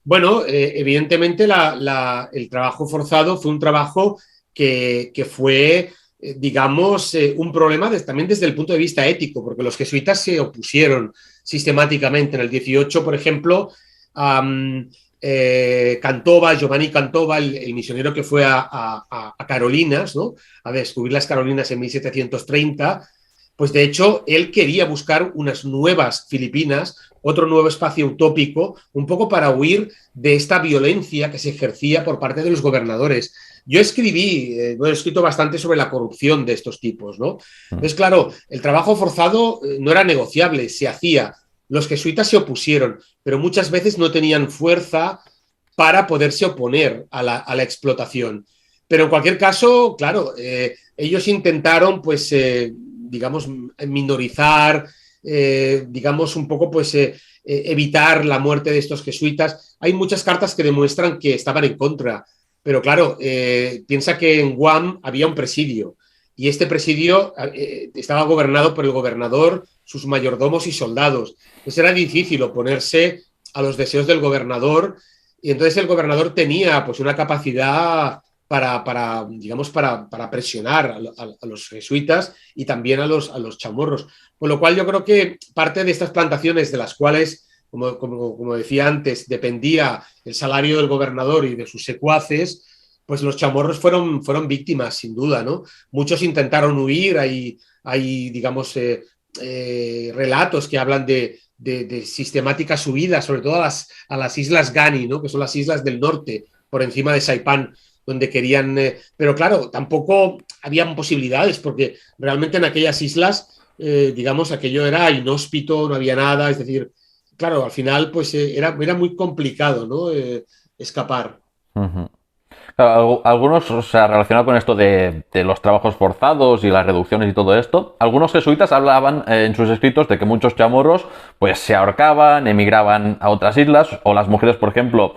B: Bueno, evidentemente el trabajo forzado fue un trabajo que fue, digamos, un problema también desde el punto de vista ético, porque los jesuitas se opusieron sistemáticamente. En el 18, por ejemplo, Cantova, Giovanni Cantova, el misionero que fue a Carolinas, ¿no? A descubrir las Carolinas en 1730, pues de hecho él quería buscar unas nuevas Filipinas, otro nuevo espacio utópico, un poco para huir de esta violencia que se ejercía por parte de los gobernadores. Yo escribí, he escrito bastante sobre la corrupción de estos tipos, ¿no? Entonces, claro, el trabajo forzado no era negociable, se hacía. Los jesuitas se opusieron, pero muchas veces no tenían fuerza para poderse oponer a la explotación. Pero en cualquier caso, claro, ellos intentaron, pues, digamos, minorizar, digamos, un poco, pues, evitar la muerte de estos jesuitas. Hay muchas cartas que demuestran que estaban en contra, pero claro, piensa que en Guam había un presidio y este presidio estaba gobernado por el gobernador, sus mayordomos y soldados. Pues era difícil oponerse a los deseos del gobernador y entonces el gobernador tenía pues una capacidad digamos, para presionar a los jesuitas y también a los chamorros. Con lo cual yo creo que parte de estas plantaciones de las cuales, como decía antes, dependía el salario del gobernador y de sus secuaces, pues los chamorros fueron víctimas, sin duda, ¿no? Muchos intentaron huir, hay digamos, relatos que hablan de sistemática subida, sobre todo a las islas Gani, ¿no? Que son las islas del norte, por encima de Saipán, donde querían... pero claro, tampoco habían posibilidades, porque realmente en aquellas islas, digamos, aquello era inhóspito, no había nada, es decir, claro, al final pues era muy complicado, ¿no? Escapar.
A: Uh -huh. Claro, algunos, o sea, relacionado con esto de los trabajos forzados y las reducciones y todo esto, algunos jesuitas hablaban en sus escritos de que muchos chamorros pues se ahorcaban, emigraban a otras islas, o las mujeres, por ejemplo,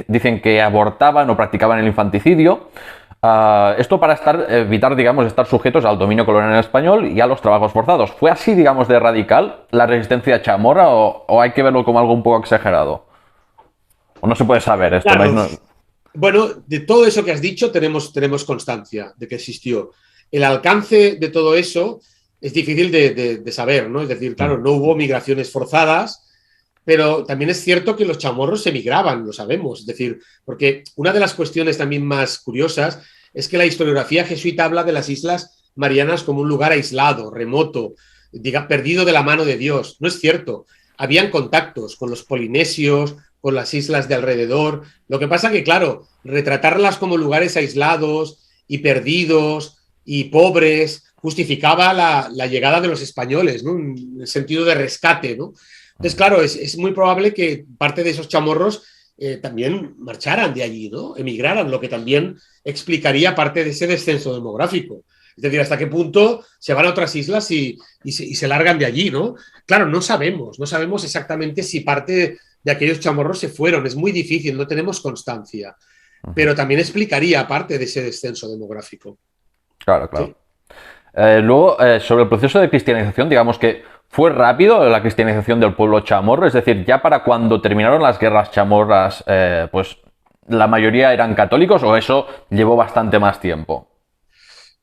A: dicen que abortaban o practicaban el infanticidio. Esto para evitar, digamos, estar sujetos al dominio colonial español y a los trabajos forzados. ¿Fue así, digamos, de radical la resistencia chamorra o hay que verlo como algo un poco exagerado? ¿O no se puede saber esto?
B: Claro,
A: No.
B: bueno, de todo eso que has dicho tenemos constancia de que existió. El alcance de todo eso es difícil de saber, ¿no? Es decir, claro, no hubo migraciones forzadas, pero también es cierto que los chamorros emigraban, lo sabemos. Es decir, porque una de las cuestiones también más curiosas es que la historiografía jesuita habla de las Islas Marianas como un lugar aislado, remoto, diga, perdido de la mano de Dios. No es cierto. Habían contactos con los polinesios, con las islas de alrededor. Lo que pasa que, claro, retratarlas como lugares aislados y perdidos y pobres justificaba la llegada de los españoles, ¿no? En el sentido de rescate, ¿no? Entonces, claro, es muy probable que parte de esos chamorros también marcharan de allí, ¿no? Emigraran, lo que también explicaría parte de ese descenso demográfico. Es decir, hasta qué punto se van a otras islas y se largan de allí, ¿no? Claro, no sabemos exactamente si parte de aquellos chamorros se fueron, es muy difícil, no tenemos constancia, pero también explicaría parte de ese descenso demográfico.
A: Claro, claro.
B: ¿Sí?
A: Luego, sobre el proceso de cristianización, digamos que fue rápido la cristianización del pueblo chamorro, es decir, ya para cuando terminaron las guerras chamorras, pues la mayoría eran católicos o eso llevó bastante más tiempo.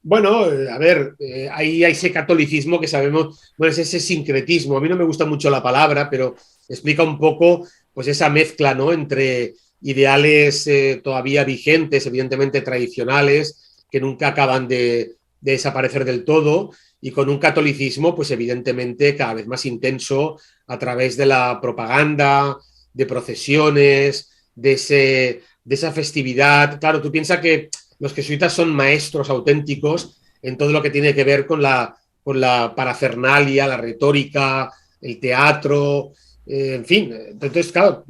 B: Bueno, a ver, ahí hay ese catolicismo que sabemos, bueno, es ese sincretismo. A mí no me gusta mucho la palabra, pero explica un poco pues esa mezcla, ¿no? Entre ideales todavía vigentes, evidentemente tradicionales, que nunca acaban de desaparecer del todo, y con un catolicismo, pues evidentemente cada vez más intenso a través de la propaganda, de procesiones, de esa festividad. Claro, tú piensas que los jesuitas son maestros auténticos en todo lo que tiene que ver con la parafernalia, la retórica, el teatro, en fin. Entonces, claro,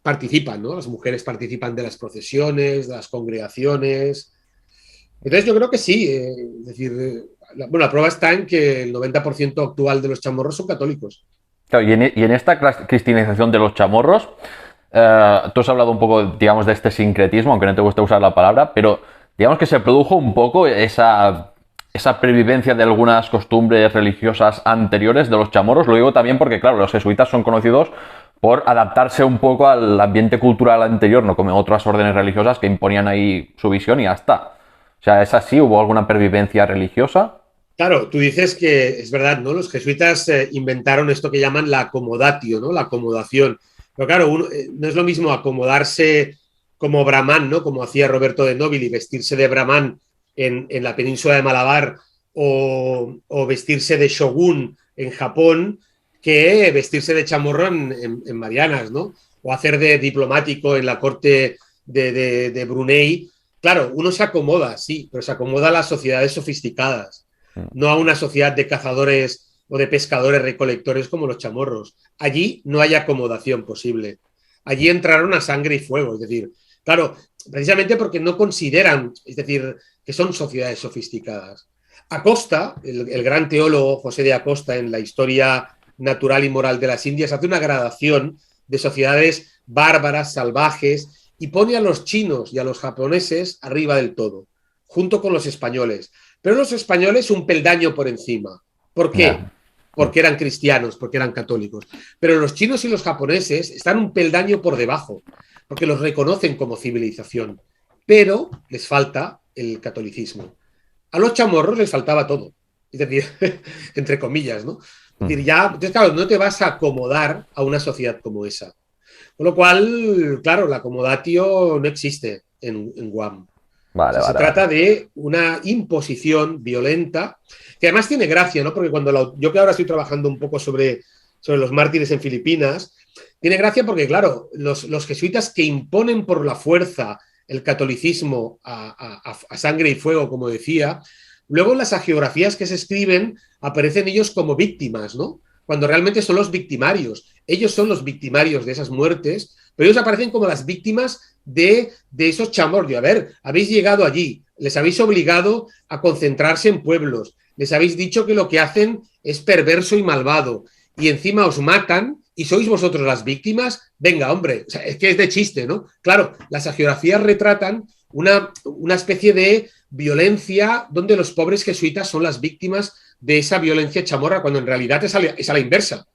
B: participan, ¿no? Las mujeres participan de las procesiones, de las congregaciones. Entonces, yo creo que sí. Es decir, bueno, la prueba está en que el 90% actual de los chamorros son católicos.
A: Claro, y en esta cristianización de los chamorros, tú has hablado un poco, digamos, de este sincretismo, aunque no te guste usar la palabra, pero digamos que se produjo un poco esa pervivencia de algunas costumbres religiosas anteriores de los chamorros. Lo digo también porque, claro, los jesuitas son conocidos por adaptarse un poco al ambiente cultural anterior, no como otras órdenes religiosas que imponían ahí su visión y ya está. O sea, ¿es así? ¿Hubo alguna pervivencia religiosa?
B: Claro, tú dices que es verdad, ¿no? Los jesuitas inventaron esto que llaman la acomodatio, ¿no? La acomodación. Pero claro, no es lo mismo acomodarse como brahman, ¿no? Como hacía Roberto de Nobili, vestirse de brahman en la península de Malabar o vestirse de shogun en Japón que vestirse de chamorro en Marianas, ¿no? O hacer de diplomático en la corte de Brunei. Claro, uno se acomoda, sí, pero se acomoda a las sociedades sofisticadas, no a una sociedad de cazadores o de pescadores recolectores como los chamorros. Allí no hay acomodación posible. Allí entraron a sangre y fuego, es decir, claro, precisamente porque no consideran, es decir, que son sociedades sofisticadas. Acosta, el gran teólogo José de Acosta, en la historia natural y moral de las Indias, hace una gradación de sociedades bárbaras, salvajes, y pone a los chinos y a los japoneses arriba del todo, junto con los españoles. Pero los españoles un peldaño por encima. ¿Por qué?
A: Ya.
B: Porque eran cristianos, porque eran católicos. Pero los chinos y los japoneses están un peldaño por debajo, porque los reconocen como civilización, pero les falta el catolicismo. A los chamorros les faltaba todo, es decir, entre comillas, ¿no? Es decir, ya, entonces, claro, no te vas a acomodar a una sociedad como esa. Con lo cual, claro, la acomodatio no existe en Guam. O
A: Vale,
B: sea, se
A: vale, vale.
B: trata de una imposición violenta, que además tiene gracia, ¿no? Porque yo que ahora estoy trabajando un poco sobre los mártires en Filipinas, tiene gracia porque, claro, los jesuitas que imponen por la fuerza el catolicismo a sangre y fuego, como decía, luego en las hagiografías que se escriben aparecen ellos como víctimas, ¿no? Cuando realmente son los victimarios. Ellos son los victimarios de esas muertes, pero ellos aparecen como las víctimas de esos chamorros. A ver, habéis llegado allí, les habéis obligado a concentrarse en pueblos, les habéis dicho que lo que hacen es perverso y malvado, y encima os matan y sois vosotros las víctimas. Venga, hombre, o sea, es que es de chiste, ¿no? Claro, las hagiografías retratan una especie de violencia donde los pobres jesuitas son las víctimas de esa violencia chamorra, cuando en realidad es a la inversa.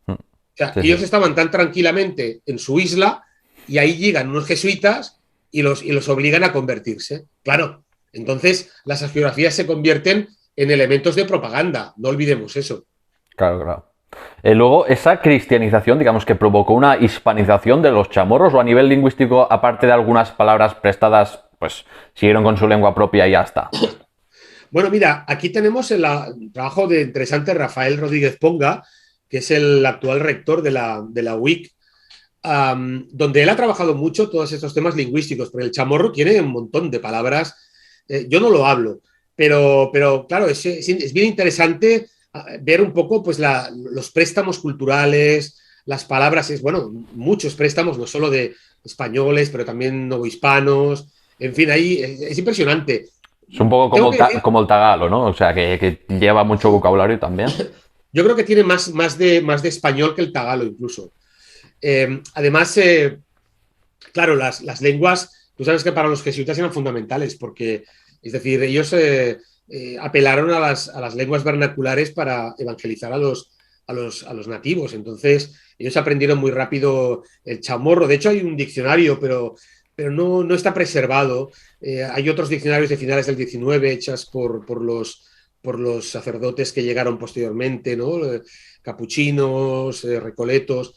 B: O sea,
A: Sí,
B: ellos
A: sí.
B: estaban tan tranquilamente en su isla y ahí llegan unos jesuitas y los obligan a convertirse. Claro, entonces las hagiografías se convierten en elementos de propaganda, no olvidemos eso.
A: Claro, claro. Luego, esa cristianización, digamos que provocó una hispanización de los chamorros, o a nivel lingüístico, aparte de algunas palabras prestadas, pues siguieron con su lengua propia y ya está.
B: Bueno, mira, aquí tenemos el trabajo de interesante Rafael Rodríguez Ponga, que es el actual rector de la UIC, donde él ha trabajado mucho todos estos temas lingüísticos, porque el chamorro tiene un montón de palabras. Yo no lo hablo, pero claro, es bien interesante ver un poco pues, los préstamos culturales, las palabras, bueno, muchos préstamos, no solo de españoles, pero también novohispanos, en fin, ahí es impresionante.
A: Es un poco
B: Tengo
A: como,
B: que decir,
A: como el tagalo, ¿no? O sea, que lleva mucho vocabulario también.
B: yo creo que tiene más de español que el tagalo incluso. Además, claro, las lenguas, tú sabes que para los jesuitas eran fundamentales, porque, es decir, ellos apelaron a las lenguas vernaculares para evangelizar a los nativos. Entonces, ellos aprendieron muy rápido el chamorro. De hecho, hay un diccionario, pero no está preservado. Hay otros diccionarios de finales del 19 hechas por los sacerdotes que llegaron posteriormente, ¿no? Capuchinos, recoletos.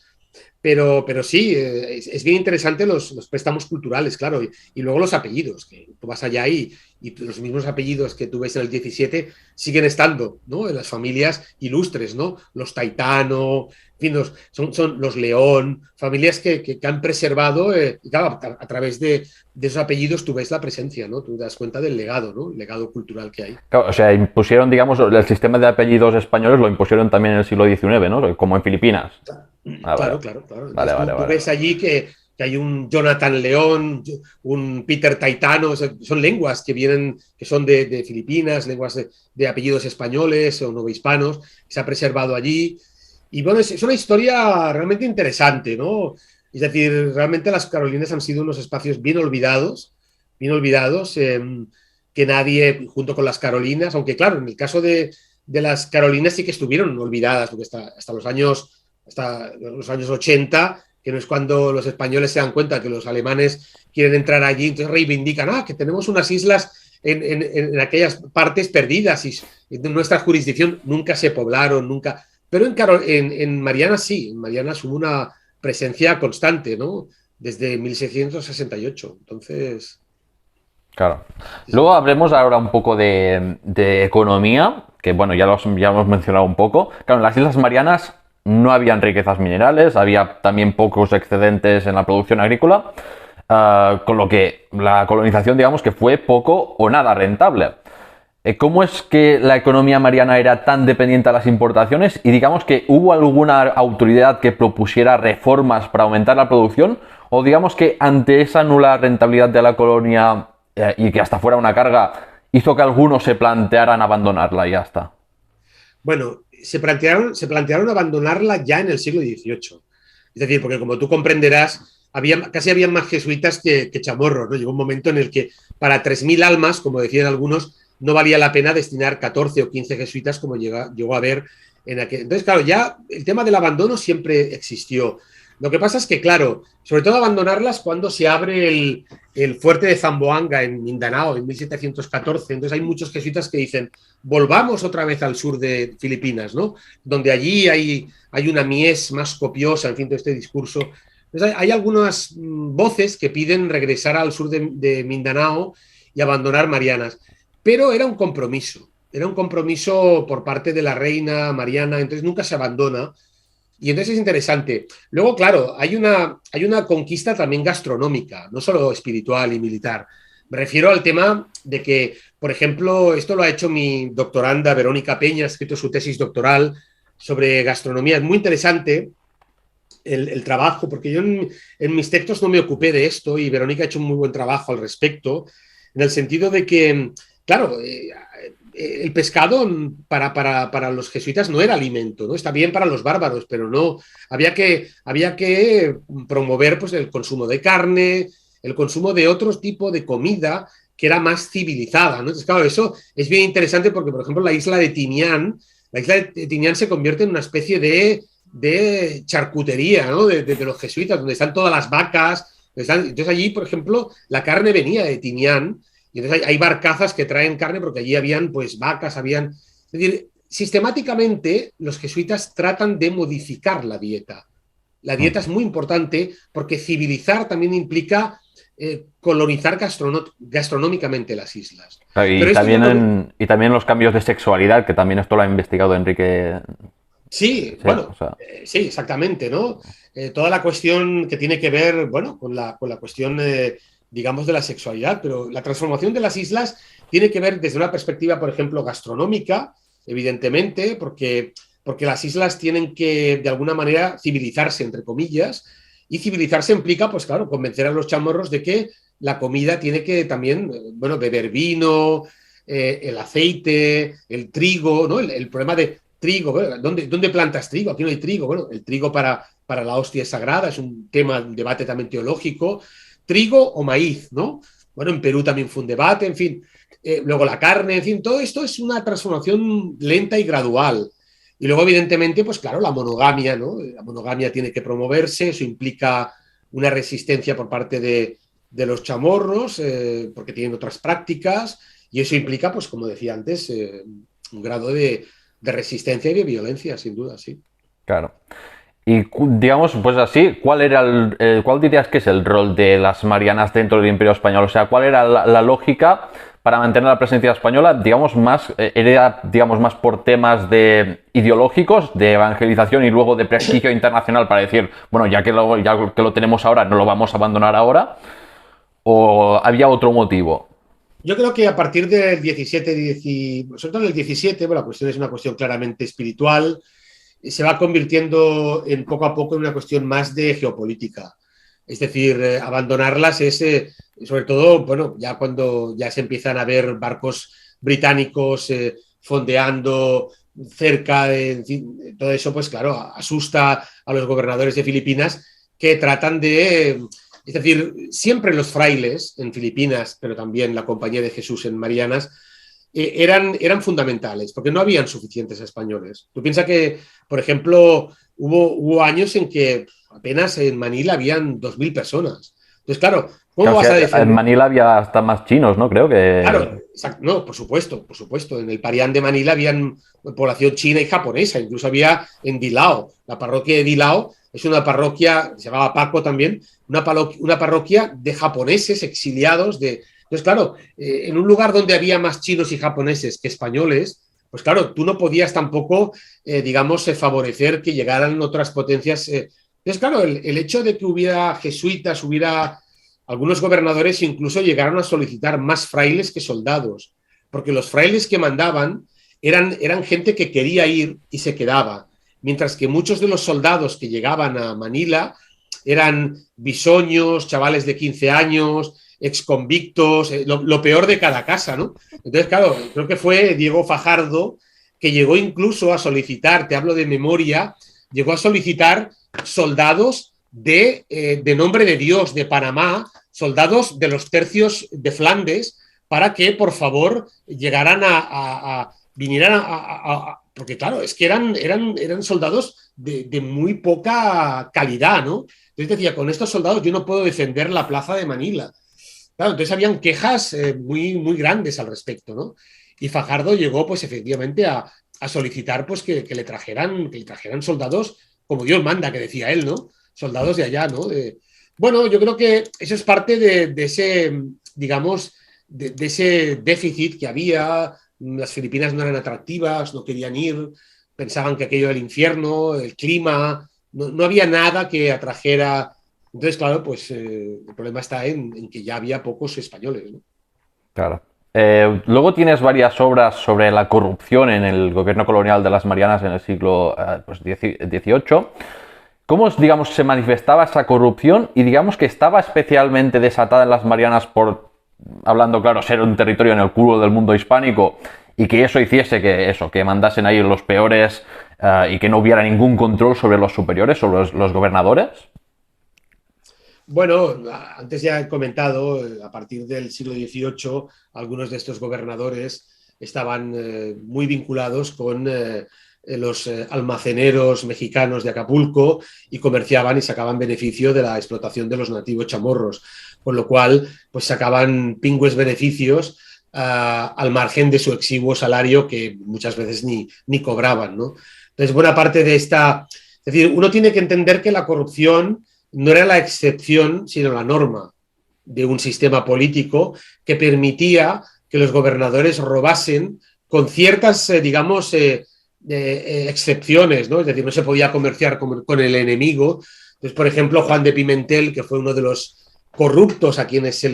B: Pero sí, es bien interesante los préstamos culturales, claro, y luego los apellidos, que tú vas allá y los mismos apellidos que tú ves en el 17 siguen estando, ¿no? En las familias ilustres, ¿no? Los Taitano, en fin, son los León, familias que han preservado, y claro, a través de esos apellidos tú ves la presencia, ¿no? Tú te das cuenta del legado, ¿no? El legado cultural que hay.
A: Claro, o sea, impusieron, digamos, el sistema de apellidos españoles lo impusieron también en el siglo XIX, ¿no? Como en Filipinas. Ah, vale.
B: Claro, claro, claro.
A: Vale,
B: Entonces
A: vale,
B: tú
A: vale.
B: ves allí que hay un Jonathan León, un Peter Taitano, o sea, son lenguas que vienen, que son de Filipinas, lenguas de apellidos españoles o novohispanos, que se ha preservado allí. Y bueno, es una historia realmente interesante, ¿no? Es decir, realmente las Carolinas han sido unos espacios bien olvidados, que nadie, junto con las Carolinas, aunque claro, en el caso de las Carolinas sí que estuvieron olvidadas, porque hasta los años 80, que no es cuando los españoles se dan cuenta que los alemanes quieren entrar allí, entonces reivindican, que tenemos unas islas en aquellas partes perdidas y en nuestra jurisdicción nunca se poblaron, nunca. Pero en Mariana sí, en Mariana hubo una presencia constante, ¿no? Desde 1668. Entonces,
A: Claro.
B: sí,
A: Luego
B: sí.
A: hablemos ahora un poco de economía, que bueno, ya hemos mencionado un poco. Claro, en las Islas Marianas no habían riquezas minerales, había también pocos excedentes en la producción agrícola, con lo que la colonización, digamos, que fue poco o nada rentable. ¿Cómo es que la economía mariana era tan dependiente a las importaciones? Y digamos que hubo alguna autoridad que propusiera reformas para aumentar la producción, o digamos que ante esa nula rentabilidad de la colonia y que hasta fuera una carga, hizo que algunos se plantearan abandonarla y ya está.
B: Bueno, se plantearon abandonarla ya en el siglo XVIII. Es decir, porque como tú comprenderás, casi habían más jesuitas que chamorros, ¿no? Llegó un momento en el que para 3.000 almas, como decían algunos, no valía la pena destinar 14 o 15 jesuitas como llegó a haber en aquel. Entonces, claro, ya el tema del abandono siempre existió. Lo que pasa es que, claro, sobre todo abandonarlas cuando se abre el fuerte de Zamboanga en Mindanao en 1714. Entonces hay muchos jesuitas que dicen, volvamos otra vez al sur de Filipinas, ¿no? Donde allí hay una mies más copiosa, en fin, todo este discurso. Entonces hay algunas voces que piden regresar al sur de Mindanao y abandonar Marianas, pero era un compromiso por parte de la reina Mariana, entonces nunca se abandona. Y entonces es interesante. Luego, claro, hay una conquista también gastronómica, no solo espiritual y militar. Me refiero al tema de que, por ejemplo, esto lo ha hecho mi doctoranda Verónica Peña, ha escrito su tesis doctoral sobre gastronomía. Es muy interesante el trabajo, porque yo en mis textos no me ocupé de esto y Verónica ha hecho un muy buen trabajo al respecto, en el sentido de que, claro, el pescado para los jesuitas no era alimento, ¿no? Está bien para los bárbaros, pero no, había que promover pues, el consumo de carne, el consumo de otro tipo de comida que era más civilizada, ¿no? Entonces, claro, eso es bien interesante porque, por ejemplo, la isla de Tinián se convierte en una especie de charcutería, ¿no? De los jesuitas, donde están todas las vacas. Entonces allí, por ejemplo, la carne venía de Tinián, y entonces hay barcazas que traen carne porque allí habían pues vacas, habían... Es decir, sistemáticamente los jesuitas tratan de modificar la dieta. La dieta es muy importante porque civilizar también implica colonizar gastronómicamente las islas.
A: Y
B: Pero esto ya no...
A: también, y también los cambios de sexualidad, que también esto lo ha investigado Enrique.
B: Sí,
A: Sí, o
B: bueno,
A: sea,
B: sí, exactamente, ¿no? Toda la cuestión que tiene que ver, bueno, con la cuestión, digamos, de la sexualidad, pero la transformación de las islas tiene que ver desde una perspectiva, por ejemplo, gastronómica, evidentemente, porque las islas tienen que, de alguna manera, civilizarse, entre comillas, y civilizarse implica, pues claro, convencer a los chamorros de que la comida tiene que también, bueno, beber vino, el aceite, el trigo, ¿no? El problema de trigo, bueno, ¿dónde plantas trigo? Aquí no hay trigo. Bueno, el trigo para la hostia es sagrada, es un tema, un debate también teológico. Trigo o maíz, ¿no? Bueno, en Perú también fue un debate, en fin. Luego la carne, en fin, todo esto es una transformación lenta y gradual. Y luego, evidentemente, pues claro, la monogamia, ¿no? La monogamia tiene que promoverse, eso implica una resistencia por parte de los chamorros, porque tienen otras prácticas, y eso implica, pues como decía antes, un grado de resistencia y de violencia, sin duda, sí.
A: claro. Y digamos, pues así, ¿cuál dirías que es el rol de las Marianas dentro del Imperio Español? O sea, ¿cuál era la lógica para mantener la presencia española? Digamos más, era digamos más por temas de ideológicos, de evangelización y luego de prestigio internacional para decir, bueno, ya que lo tenemos ahora, no lo vamos a abandonar ahora. ¿O había otro motivo?
B: Yo creo que a partir del 17, sobre todo en el 17, bueno, la cuestión es una cuestión claramente espiritual, se va convirtiendo en poco a poco en una cuestión más de geopolítica. Es decir, abandonarlas es, sobre todo, bueno, ya cuando ya se empiezan a ver barcos británicos fondeando cerca, en fin, todo eso, pues claro, asusta a los gobernadores de Filipinas que tratan de... Es decir, siempre los frailes en Filipinas, pero también la Compañía de Jesús en Marianas, eran fundamentales, porque no habían suficientes españoles. Tú piensas que, por ejemplo, hubo años en que apenas en Manila habían 2.000 personas. Entonces, claro, ¿cómo
A: Claro,
B: vas a
A: en
B: defender?
A: Manila había hasta más chinos, ¿no? Creo que...
B: Claro, no, por supuesto, por supuesto. En el Parián de Manila habían población china y japonesa, incluso había en Dilao. La parroquia de Dilao es una parroquia, se llamaba Paco también, una parroquia de japoneses exiliados de... Entonces, claro, en un lugar donde había más chinos y japoneses que españoles, pues claro, tú no podías tampoco, digamos, favorecer que llegaran otras potencias. Entonces, claro, el hecho de que hubiera jesuitas, hubiera algunos gobernadores incluso llegaron a solicitar más frailes que soldados, porque los frailes que mandaban eran gente que quería ir y se quedaba, mientras que muchos de los soldados que llegaban a Manila eran bisoños, chavales de 15 años, exconvictos, lo peor de cada casa, ¿no? Entonces, claro, creo que fue Diego Fajardo que llegó incluso a solicitar, te hablo de memoria, llegó a solicitar soldados de Nombre de Dios de Panamá, soldados de los tercios de Flandes, para que por favor llegaran vinieran porque claro, es que eran soldados de muy poca calidad, ¿no? Entonces decía, con estos soldados yo no puedo defender la plaza de Manila. Claro, entonces habían quejas muy, muy grandes al respecto, ¿no? Y Fajardo llegó, pues efectivamente, a solicitar pues, que le trajeran soldados como Dios manda, que decía él, ¿no? Soldados de allá, ¿no? Bueno, yo creo que eso es parte de ese, digamos, de ese déficit que había. Las Filipinas no eran atractivas, no querían ir, pensaban que aquello era el infierno, el clima, no había nada que atrajera. Entonces, claro, pues el problema está en que ya había pocos españoles, ¿no?
A: Claro. Luego tienes varias obras sobre la corrupción en el gobierno colonial de las Marianas en el siglo pues, XVIII. ¿Cómo, digamos, se manifestaba esa corrupción y, digamos, que estaba especialmente desatada en las Marianas por, hablando claro, ser un territorio en el culo del mundo hispánico y que eso hiciese que mandasen ahí los peores y que no hubiera ningún control sobre los superiores, sobre los gobernadores?
B: Bueno, antes ya he comentado, a partir del siglo XVIII, algunos de estos gobernadores estaban muy vinculados con los almaceneros mexicanos de Acapulco y comerciaban y sacaban beneficio de la explotación de los nativos chamorros, con lo cual pues sacaban pingües beneficios al margen de su exiguo salario que muchas veces ni cobraban, ¿no? Entonces, buena parte de esta... Es decir, uno tiene que entender que la corrupción no era la excepción, sino la norma de un sistema político que permitía que los gobernadores robasen con ciertas, excepciones, ¿no? Es decir, no se podía comerciar con el enemigo. Entonces, por ejemplo, Juan de Pimentel, que fue uno de los corruptos a quienes se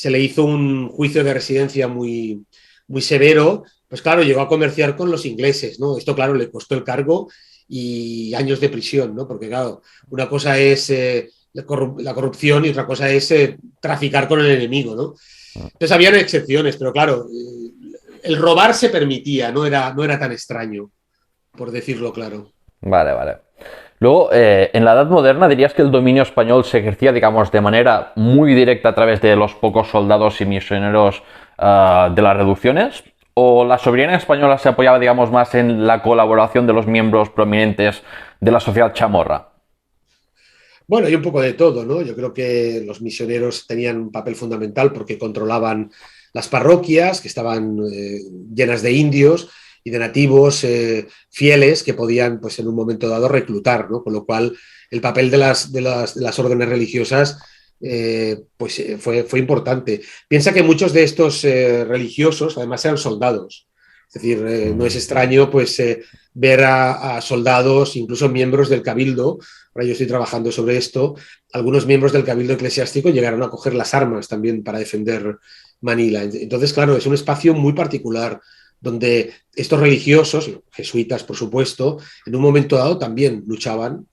B: le hizo un juicio de residencia muy severo, pues claro, llegó a comerciar con los ingleses, ¿no? Esto, claro, le costó el cargo y años de prisión, ¿no? Porque, claro, una cosa es la corrupción y otra cosa es traficar con el enemigo, ¿no? Entonces habían excepciones, pero claro, el robar se permitía, no era tan extraño, por decirlo claro.
A: Vale, vale. Luego, en la Edad Moderna dirías que el dominio español se ejercía, digamos, de manera muy directa a través de los pocos soldados y misioneros de las reducciones, o la soberanía española se apoyaba, digamos, más en la colaboración de los miembros prominentes de la sociedad chamorra.
B: Bueno, y un poco de todo, ¿no? Yo creo que los misioneros tenían un papel fundamental porque controlaban las parroquias que estaban llenas de indios y de nativos fieles que podían, pues en un momento dado, reclutar, ¿no? Con lo cual, el papel de las órdenes religiosas fue importante. Piensa que muchos de estos religiosos, además, eran soldados. Es decir, no es extraño, pues, ver a soldados, incluso miembros del cabildo. Ahora yo estoy trabajando sobre esto. Algunos miembros del cabildo eclesiástico llegaron a coger las armas también para defender Manila. Entonces, claro, es un espacio muy particular donde estos religiosos, jesuitas por supuesto, en un momento dado también luchaban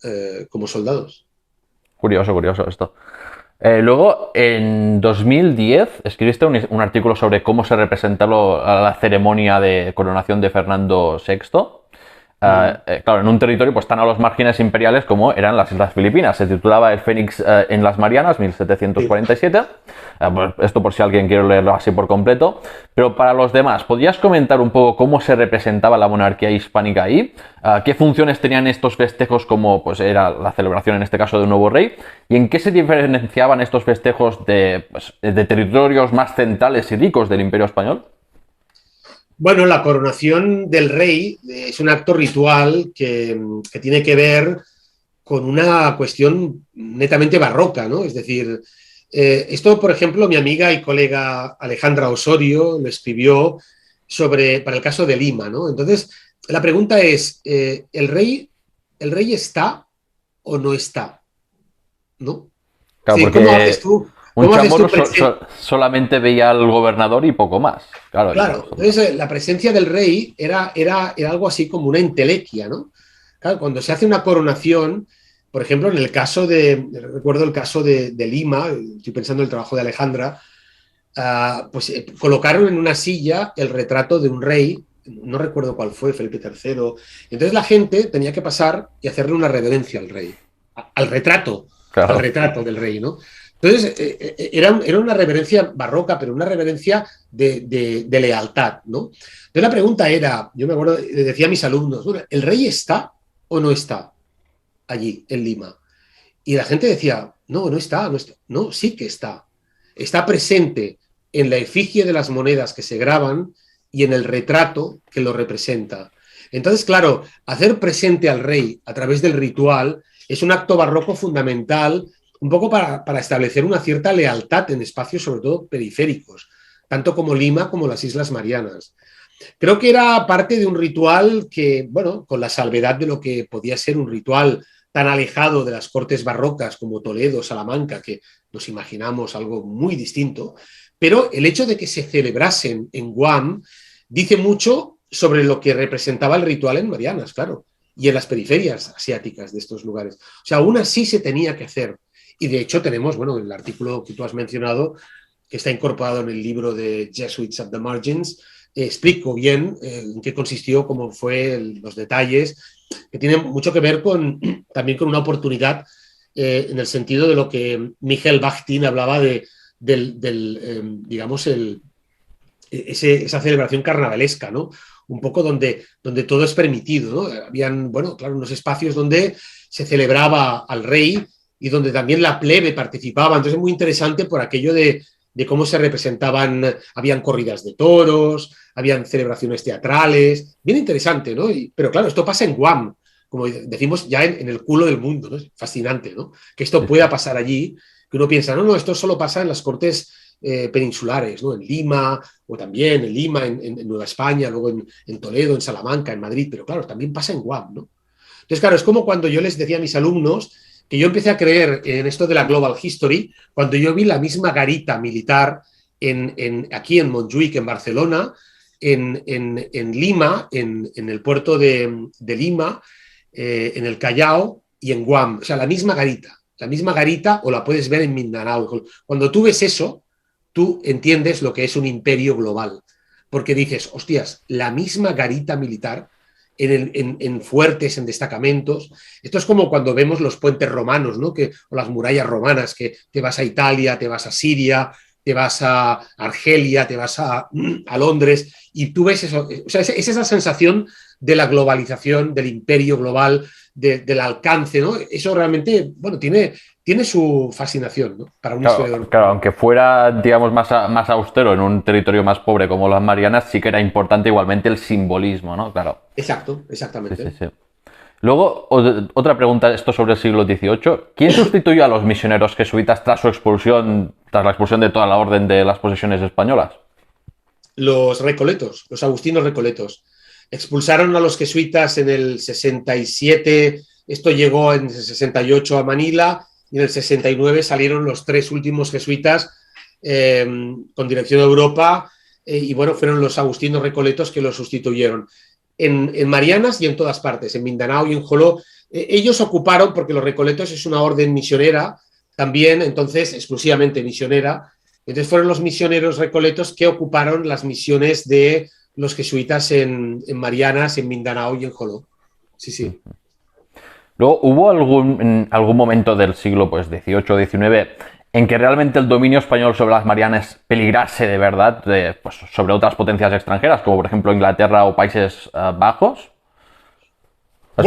B: como soldados.
A: Curioso, curioso esto. Luego, en 2010, escribiste un artículo sobre cómo se representa la ceremonia de coronación de Fernando VI. Claro, en un territorio pues tan a los márgenes imperiales como eran las Islas Filipinas. Se titulaba El Fénix en las Marianas, 1747. Pues esto por si alguien quiere leerlo así por completo. Pero para los demás, ¿podrías comentar un poco cómo se representaba la monarquía hispánica ahí? ¿Qué funciones tenían estos festejos como pues era la celebración en este caso de un nuevo rey? ¿Y en qué se diferenciaban estos festejos de territorios más centrales y ricos del Imperio Español?
B: Bueno, la coronación del rey es un acto ritual que tiene que ver con una cuestión netamente barroca, ¿no? Es decir, esto, por ejemplo, mi amiga y colega Alejandra Osorio lo escribió para el caso de Lima, ¿no? Entonces, la pregunta es, ¿el rey está o no está? ¿No?
A: Claro,
B: Sí,
A: porque un
B: cómo haces tú
A: chamorro solamente veía al gobernador y poco más. Claro,
B: Claro, entonces la presencia del rey era algo así como una entelequia, ¿no? Claro, cuando se hace una coronación, por ejemplo, recuerdo el caso de Lima, estoy pensando en el trabajo de Alejandra, pues colocaron en una silla el retrato de un rey, no recuerdo cuál fue, Felipe III, entonces la gente tenía que pasar y hacerle una reverencia al rey, al retrato, al
A: claro.
B: retrato del rey, ¿no? Entonces, era una reverencia barroca, pero una reverencia de lealtad, ¿no? Entonces la pregunta era, yo me acuerdo, le decía a mis alumnos, bueno, ¿el rey está o no está allí, en Lima? Y la gente decía, no, no está, no está. No, sí que está. Está presente en la efigie de las monedas que se graban y en el retrato que lo representa. Entonces, claro, hacer presente al rey a través del ritual es un acto barroco fundamental, un poco para establecer una cierta lealtad en espacios, sobre todo periféricos, tanto como Lima como las Islas Marianas. Creo que era parte de un ritual que, bueno, con la salvedad de lo que podía ser un ritual tan alejado de las cortes barrocas como Toledo, Salamanca, que nos imaginamos algo muy distinto, pero el hecho de que se celebrasen en Guam dice mucho sobre lo que representaba el ritual en Marianas, claro. y en las periferias asiáticas de estos lugares. O sea, aún así se tenía que hacer. Y de hecho tenemos, bueno, el artículo que tú has mencionado, que está incorporado en el libro de Jesuits at the Margins, explico bien en qué consistió, cómo fue, los detalles, que tienen mucho que ver también con una oportunidad en el sentido de lo que Michael Bakhtin hablaba digamos, esa celebración carnavalesca, ¿no? Un poco donde todo es permitido, ¿no? Habían, bueno, claro, unos espacios donde se celebraba al rey y donde también la plebe participaba. Entonces es muy interesante por aquello de cómo se representaban, habían corridas de toros, habían celebraciones teatrales, bien interesante, ¿no? Pero claro, esto pasa en Guam, como decimos, ya en el culo del mundo, ¿no? Es fascinante, ¿no? Que esto pueda pasar allí, que uno piensa, no, esto solo pasa en las cortes peninsulares, ¿no? En Lima, o también en Lima, en Nueva España, luego en Toledo, en Salamanca, en Madrid, pero claro, también pasa en Guam, ¿no? Entonces, claro, es como cuando yo les decía a mis alumnos que yo empecé a creer en esto de la Global History cuando yo vi la misma garita militar aquí en Montjuïc, en Barcelona, en Lima, en el puerto de Lima, en el Callao y en Guam. O sea, la misma garita, o la puedes ver en Mindanao. Cuando tú ves eso, tú entiendes lo que es un imperio global. Porque dices, hostias, la misma garita militar en fuertes, en destacamentos. Esto es como cuando vemos los puentes romanos, ¿no? O las murallas romanas, que te vas a Italia, te vas a Siria, te vas a Argelia, te vas a Londres, y tú ves eso. O sea, es esa sensación de la globalización, del imperio global, del alcance, ¿no? Eso realmente, bueno, tiene su fascinación, ¿no? Para un historiador.
A: Claro, aunque fuera, digamos, más austero en un territorio más pobre como las Marianas, sí que era importante igualmente el simbolismo, ¿no? Claro.
B: Exacto, exactamente.
A: Sí. Luego, otra pregunta, esto sobre el siglo XVIII. ¿Quién sustituyó a los misioneros jesuitas tras la expulsión de toda la orden de las posesiones españolas?
B: Los recoletos, los agustinos recoletos. Expulsaron a los jesuitas en el 67, esto llegó en el 68 a Manila, y en el 69 salieron los 3 últimos jesuitas con dirección a Europa, y bueno, fueron los agustinos recoletos que los sustituyeron. En Marianas y en todas partes, en Mindanao y en Joló, ellos ocuparon, porque los recoletos es una orden misionera, también entonces exclusivamente misionera. Entonces fueron los misioneros recoletos que ocuparon las misiones de los jesuitas en Marianas, en Mindanao y en Joló. Sí.
A: Luego, ¿hubo algún momento del siglo XVIII o XIX en que realmente el dominio español sobre las Marianas peligrase de verdad pues, sobre otras potencias extranjeras, como por ejemplo Inglaterra o Países Bajos? Has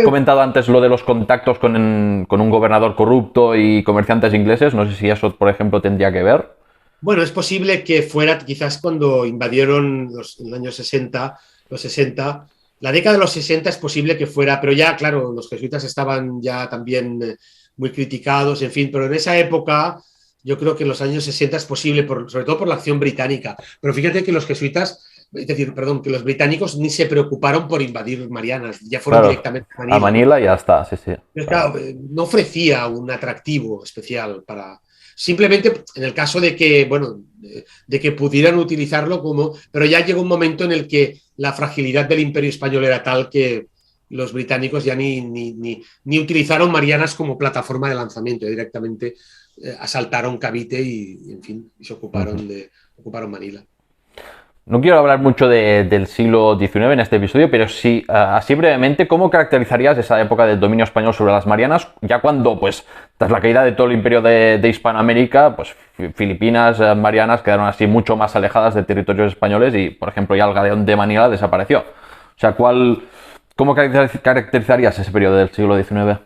A: comentado antes lo de los contactos con un gobernador corrupto y comerciantes ingleses. No sé si eso, por ejemplo, tendría que ver.
B: Bueno, es posible que fuera quizás cuando invadieron en los años 60, la década de los 60 es posible que fuera, pero ya, claro, los jesuitas estaban ya también muy criticados, en fin, pero en esa época yo creo que en los años 60 es posible, sobre todo por la acción británica. Pero fíjate que los jesuitas, es decir, perdón, que los británicos ni se preocuparon por invadir Marianas, ya fueron directamente a Manila.
A: A Manila y ya está, sí.
B: Pero, claro, no ofrecía un atractivo especial para... Simplemente en el caso de que, bueno, de que pudieran utilizarlo como... Pero ya llegó un momento en el que la fragilidad del Imperio Español era tal que los británicos ya ni utilizaron Marianas como plataforma de lanzamiento, directamente asaltaron Cavite y en fin, se ocuparon Manila.
A: No quiero hablar mucho del siglo XIX en este episodio, pero sí, así brevemente, ¿cómo caracterizarías esa época del dominio español sobre las Marianas? Ya cuando, pues, tras la caída de todo el imperio de Hispanoamérica, pues Filipinas, Marianas quedaron así mucho más alejadas de territorios españoles y, por ejemplo, ya el galeón de Manila desapareció. O sea, ¿cómo caracterizarías ese periodo del siglo XIX?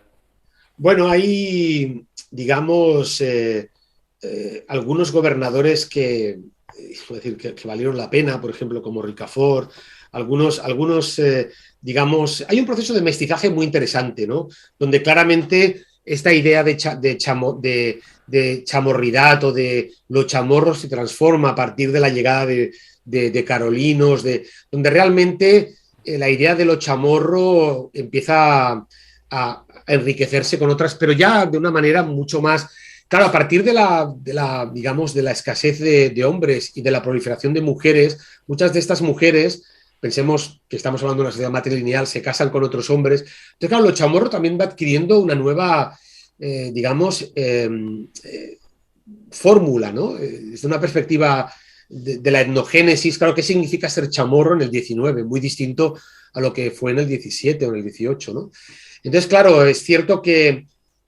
B: Bueno, hay, digamos, algunos gobernadores que valieron la pena, por ejemplo, como Ricafort, algunos digamos, hay un proceso de mestizaje muy interesante, ¿no? Donde claramente esta idea de chamorridad o de los chamorros se transforma a partir de la llegada de carolinos, donde realmente la idea de lo chamorro empieza a enriquecerse con otras, pero ya de una manera mucho más... Claro, a partir digamos, de la escasez de hombres y de la proliferación de mujeres, muchas de estas mujeres pensemos que estamos hablando de una sociedad matrilineal, se casan con otros hombres. Entonces, claro, lo chamorro también va adquiriendo una nueva, digamos, fórmula, ¿no? Desde una perspectiva de la etnogénesis, claro, ¿qué significa ser chamorro en el 19? Muy distinto a lo que fue en el 17 o en el 18, ¿no? Entonces, claro, es cierto que,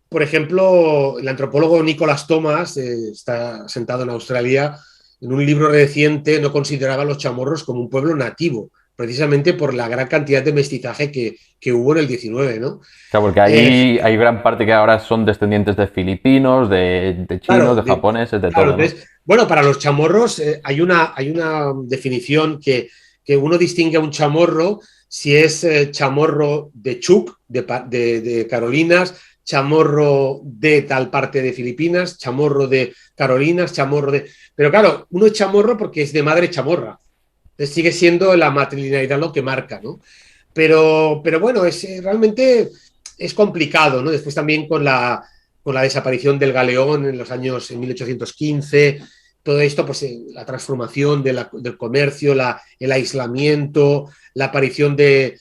B: por ejemplo, el antropólogo Nicholas Thomas, está sentado en Australia, en un libro reciente no consideraba a los chamorros como un pueblo nativo, precisamente por la gran cantidad de mestizaje que hubo en el 19, ¿no?
A: O sea, porque ahí hay gran parte que ahora son descendientes de filipinos, de chinos,
B: Claro,
A: de japoneses, de
B: claro,
A: todo, ¿no?
B: entonces, bueno, para los chamorros hay una definición que uno distingue a un chamorro si es chamorro de Chuuk, de Carolinas, chamorro de tal parte de Filipinas, chamorro de Carolinas, chamorro de... Pero claro, uno es chamorro porque es de madre chamorra. Entonces sigue siendo la matrilinealidad lo que marca, ¿no? Pero bueno, realmente es complicado, ¿no? Después también con la desaparición del galeón en los años en 1815, todo esto, pues la transformación del comercio, el aislamiento, la aparición de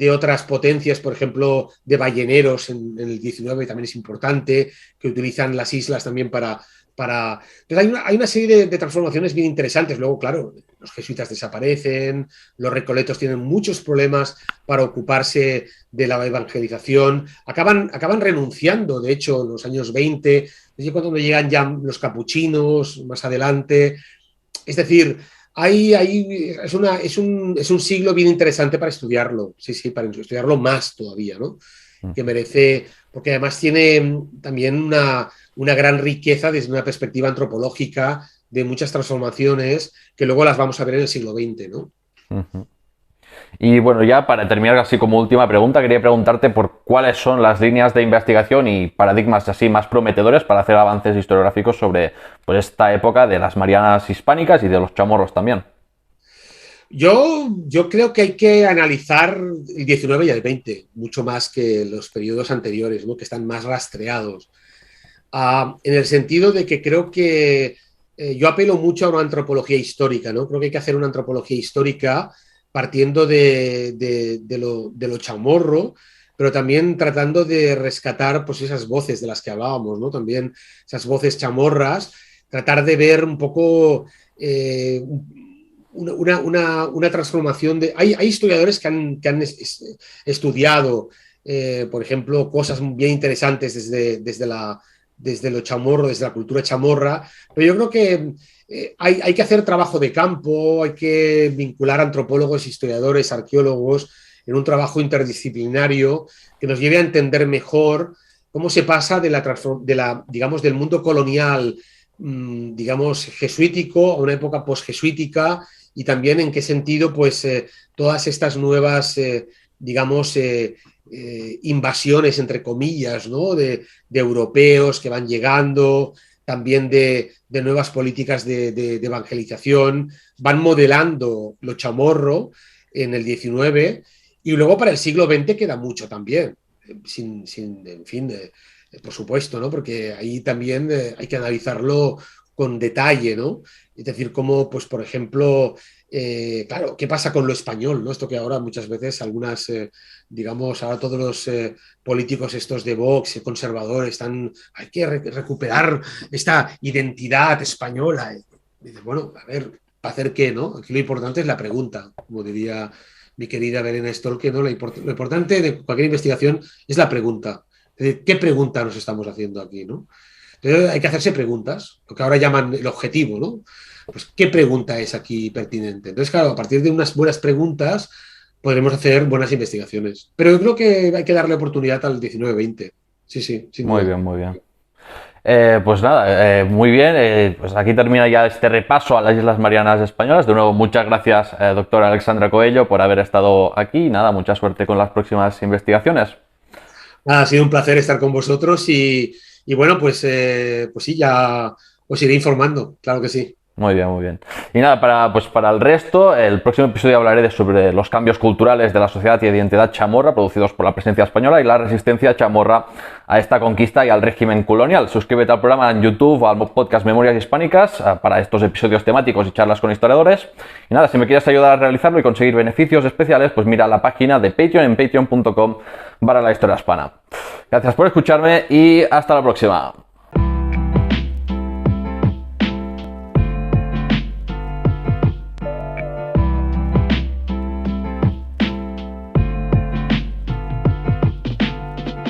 B: otras potencias, por ejemplo, de balleneros en el 19 también es importante, que utilizan las islas también para... Entonces hay una serie de transformaciones bien interesantes. Luego, claro, los jesuitas desaparecen, los recoletos tienen muchos problemas para ocuparse de la evangelización, acaban renunciando, de hecho, en los años 20, desde cuando llegan ya los capuchinos, más adelante. Es decir, es un siglo bien interesante para estudiarlo, sí, sí, para estudiarlo más todavía, ¿no? Que merece, porque además tiene también una gran riqueza desde una perspectiva antropológica de muchas transformaciones que luego las vamos a ver en el siglo XX, ¿no?
A: Uh-huh. Y bueno, ya para terminar así como última pregunta, quería preguntarte por cuáles son las líneas de investigación y paradigmas así más prometedores para hacer avances historiográficos sobre pues, esta época de las Marianas hispánicas y de los chamorros también.
B: Yo creo que hay que analizar el 19 y el 20, mucho más que los periodos anteriores, ¿no? Que están más rastreados. En el sentido de que creo que yo apelo mucho a una antropología histórica, ¿no? Creo que hay que hacer una antropología histórica partiendo de lo chamorro, pero también tratando de rescatar pues, esas voces de las que hablábamos, ¿no? También esas voces chamorras, tratar de ver un poco una transformación de... Hay historiadores que han estudiado, por ejemplo, cosas bien interesantes desde lo chamorro, desde la cultura chamorra, pero yo creo que hay que hacer trabajo de campo, hay que vincular antropólogos, historiadores, arqueólogos en un trabajo interdisciplinario que nos lleve a entender mejor cómo se pasa digamos, del mundo colonial, digamos, jesuítico a una época posjesuítica y también en qué sentido, pues, todas estas nuevas, digamos, invasiones, entre comillas, ¿no? De europeos que van llegando, también de nuevas políticas de evangelización, van modelando lo chamorro en el 19 y luego para el siglo XX queda mucho también, en fin, por supuesto, ¿no? Porque ahí también hay que analizarlo con detalle, ¿no? Es decir, cómo, pues, por ejemplo, claro, ¿qué pasa con lo español, ¿no? Esto que ahora muchas veces algunas, digamos, ahora todos los políticos estos de Vox, conservadores, hay que recuperar esta identidad española. Y dices, bueno, a ver, ¿para hacer qué, no? Aquí lo importante es la pregunta, como diría mi querida Belén Stolke, ¿no? Lo importante de cualquier investigación es la pregunta. Es decir, ¿qué pregunta nos estamos haciendo aquí, no? Entonces hay que hacerse preguntas, lo que ahora llaman el objetivo, ¿no? Pues, ¿qué pregunta es aquí pertinente? Entonces, claro, a partir de unas buenas preguntas podremos hacer buenas investigaciones. Pero yo creo que hay que darle oportunidad al 19-20. Sí, sí, sin
A: Muy
B: duda.
A: bien, muy bien. Pues nada, muy bien. Pues aquí termina ya este repaso a las Islas Marianas Españolas. De nuevo, muchas gracias, doctora Alexandra Coello, por haber estado aquí. Y nada, mucha suerte con las próximas investigaciones.
B: Ha sido un placer estar con vosotros y bueno, pues sí, ya os iré informando, claro que sí.
A: Muy bien, muy bien. Y nada, para el resto, el próximo episodio hablaré sobre los cambios culturales de la sociedad y de identidad chamorra producidos por la presencia española y la resistencia chamorra a esta conquista y al régimen colonial. Suscríbete al programa en YouTube o al podcast Memorias Hispánicas para estos episodios temáticos y charlas con historiadores. Y nada, si me quieres ayudar a realizarlo y conseguir beneficios especiales, pues mira la página de Patreon en patreon.com/la historia hispana. Gracias por escucharme y hasta la próxima.